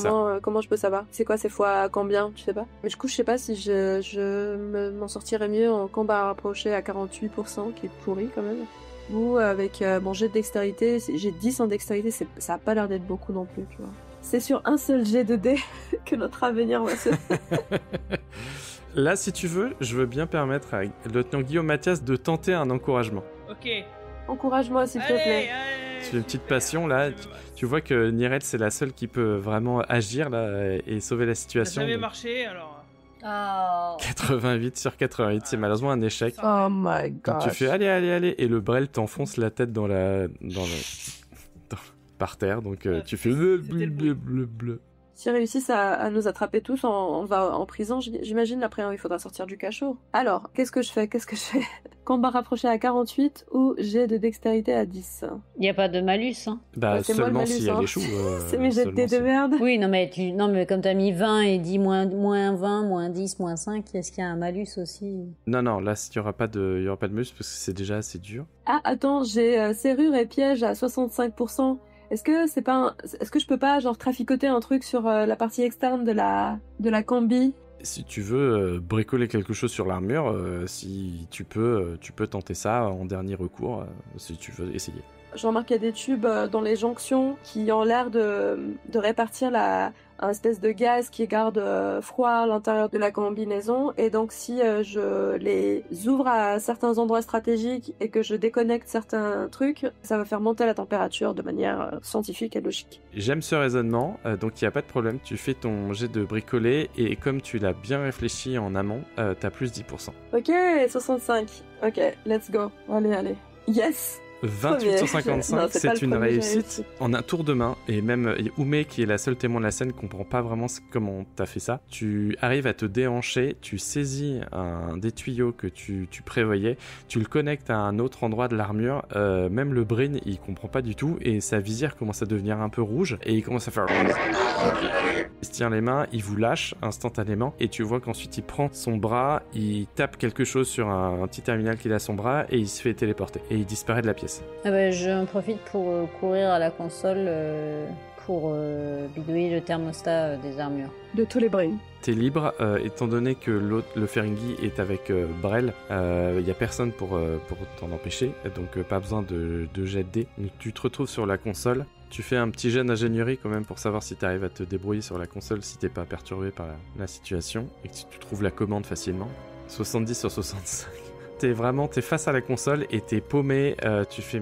Speaker 5: comment je peux savoir? C'est quoi, c'est fois combien, tu sais pas? Mais du coup, je sais pas si je m'en sortirais mieux en combat rapproché à 48%, qui est pourri quand même. Ou avec mon jet de dextérité, j'ai 10 en dextérité, ça a pas l'air d'être beaucoup non plus, tu vois. C'est sur un seul jet de dés que notre avenir va se...
Speaker 3: Là, si tu veux, je veux bien permettre à lieutenant Guillaume Mathias de tenter un encouragement.
Speaker 6: Ok.
Speaker 5: Encourage-moi, s'il te plaît.
Speaker 6: Allez.
Speaker 3: Tu fais une petite passion, là. Tu vois que Nirel, c'est la seule qui peut vraiment agir, là, et sauver la
Speaker 6: Ça n'a
Speaker 3: situation.
Speaker 6: jamais
Speaker 3: donc-
Speaker 6: marché, alors...
Speaker 4: Ah.
Speaker 3: 88 sur 88, c'est malheureusement un échec.
Speaker 2: Oh my
Speaker 3: Donc
Speaker 2: god.
Speaker 3: tu fais allez, et le Brel t'enfonce la tête par terre, donc tu fais bleu.
Speaker 5: S'ils réussissent à nous attraper tous, on va en prison, j'imagine. Après, il faudra sortir du cachot. Alors, qu'est-ce que je fais Combat rapproché à 48 ou jet de dextérité à 10?
Speaker 7: Il n'y a pas de malus, hein.
Speaker 3: Bah
Speaker 5: Ouais, c'est moi le
Speaker 3: seulement
Speaker 5: malus,
Speaker 3: s'il y a
Speaker 5: hein.
Speaker 3: les choux.
Speaker 5: C'est mes jets de dés de
Speaker 3: seulement
Speaker 5: merde.
Speaker 7: Oui, non, mais comme t'as mis 20 et dit moins 20, moins 10, moins 5, est-ce qu'il y a un malus aussi?
Speaker 3: Non, là, il y aura pas de malus parce que c'est déjà assez dur.
Speaker 5: Ah, attends, j'ai serrure et piège à 65%. Est-ce que je peux pas, genre, traficoter un truc sur la partie externe de la combi?
Speaker 3: Si tu veux bricoler quelque chose sur l'armure, si tu peux tenter ça en dernier recours, si tu veux essayer.
Speaker 5: Je remarque qu'il y a des tubes dans les jonctions qui ont l'air de répartir un espèce de gaz qui garde froid à l'intérieur de la combinaison. Et donc si je les ouvre à certains endroits stratégiques et que je déconnecte certains trucs, ça va faire monter la température de manière scientifique et logique.
Speaker 3: J'aime ce raisonnement, donc il n'y a pas de problème. Tu fais ton jet de bricoler et comme tu l'as bien réfléchi en amont, t'as plus 10%.
Speaker 5: Ok, 65. Ok, let's go. Allez. Yes!
Speaker 3: 28 sur 55,
Speaker 5: Non, c'est pas
Speaker 3: c'est
Speaker 5: le
Speaker 3: une
Speaker 5: premier, j'ai
Speaker 3: réussite
Speaker 5: réussi.
Speaker 3: en un tour de main. Et même Oumé, qui est la seule témoin de la scène, comprend pas vraiment comment t'as fait ça. Tu arrives à te déhancher, tu saisis un des tuyaux que tu prévoyais, tu le connectes à un autre endroit de l'armure. Même le Brin, il comprend pas du tout et sa visière commence à devenir un peu rouge et il commence à faire... Il se tient les mains, il vous lâche instantanément et tu vois qu'ensuite il prend son bras, il tape quelque chose sur un petit terminal qu'il a à son bras et il se fait téléporter et il disparaît de la pièce.
Speaker 7: Ah bah, j'en profite pour courir à la console pour bidouiller le thermostat des armures.
Speaker 5: De tous les brains.
Speaker 3: T'es libre, étant donné que le Ferengi est avec Brel, il y a personne pour t'en empêcher, donc pas besoin de jet de dés. Donc tu te retrouves sur la console, tu fais un petit jet d'ingénierie quand même pour savoir si t'arrives à te débrouiller sur la console, si t'es pas perturbé par la situation, et que tu trouves la commande facilement. 70 sur 65. T'es face à la console et t'es paumé, tu fais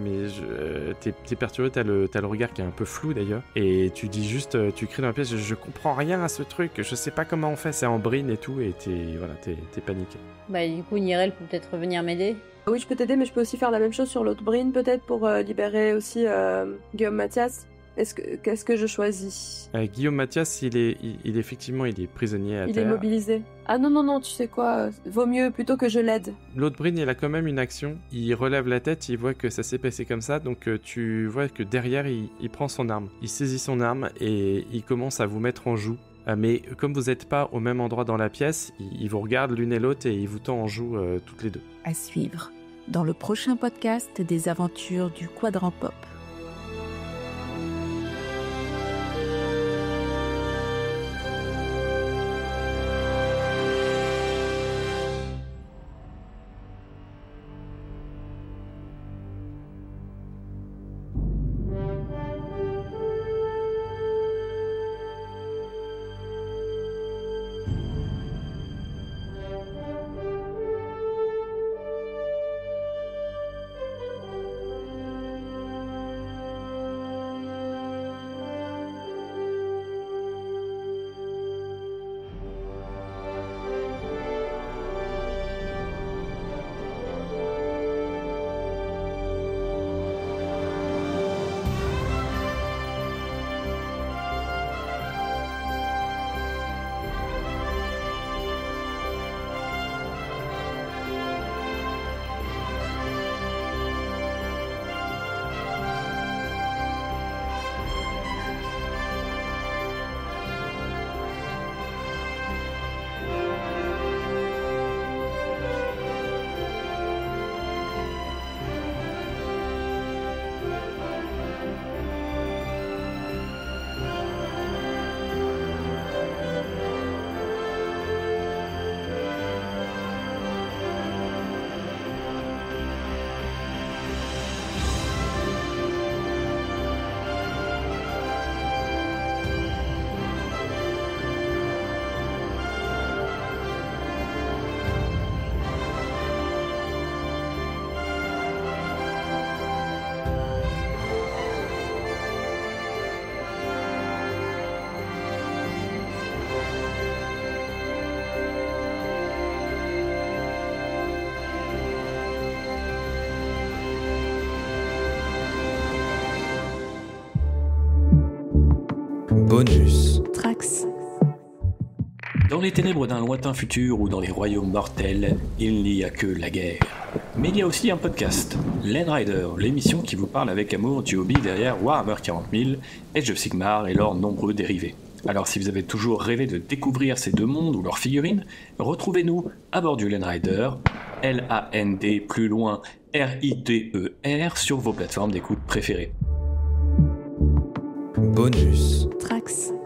Speaker 3: t'es perturbé, t'as le regard qui est un peu flou d'ailleurs, et tu dis juste, tu cries dans la pièce, je comprends rien à ce truc, je sais pas comment on fait, c'est en brine et tout, et t'es paniqué.
Speaker 7: Bah du coup Nirel peut peut-être venir m'aider.
Speaker 5: Oui, je peux t'aider, mais je peux aussi faire la même chose sur l'autre brain, peut-être, pour libérer aussi Guillaume Mathias. Qu'est-ce que je choisis?
Speaker 3: Guillaume Mathias, il est effectivement prisonnier à
Speaker 5: Il
Speaker 3: terre.
Speaker 5: est mobilisé. Ah non, tu sais quoi, vaut mieux plutôt que je l'aide.
Speaker 3: L'autre Brin, il a quand même une action. Il relève la tête, il voit que ça s'est passé comme ça, donc tu vois que derrière, il prend son arme. Il saisit son arme et il commence à vous mettre en joue. Mais comme vous n'êtes pas au même endroit dans la pièce, il vous regarde l'une et l'autre et il vous tend en joue toutes les deux.
Speaker 2: À suivre dans le prochain podcast des aventures du Quadrant Pop.
Speaker 1: Bonus.
Speaker 2: Trax.
Speaker 8: Dans les ténèbres d'un lointain futur ou dans les royaumes mortels, il n'y a que la guerre. Mais il y a aussi un podcast, Landrider, l'émission qui vous parle avec amour du hobby derrière Warhammer 40 000, Age of Sigmar et leurs nombreux dérivés. Alors si vous avez toujours rêvé de découvrir ces deux mondes ou leurs figurines, retrouvez-nous à bord du Landrider, L-A-N-D plus loin R-I-D-E-R sur vos plateformes d'écoute préférées.
Speaker 1: Bonus.
Speaker 2: Trax.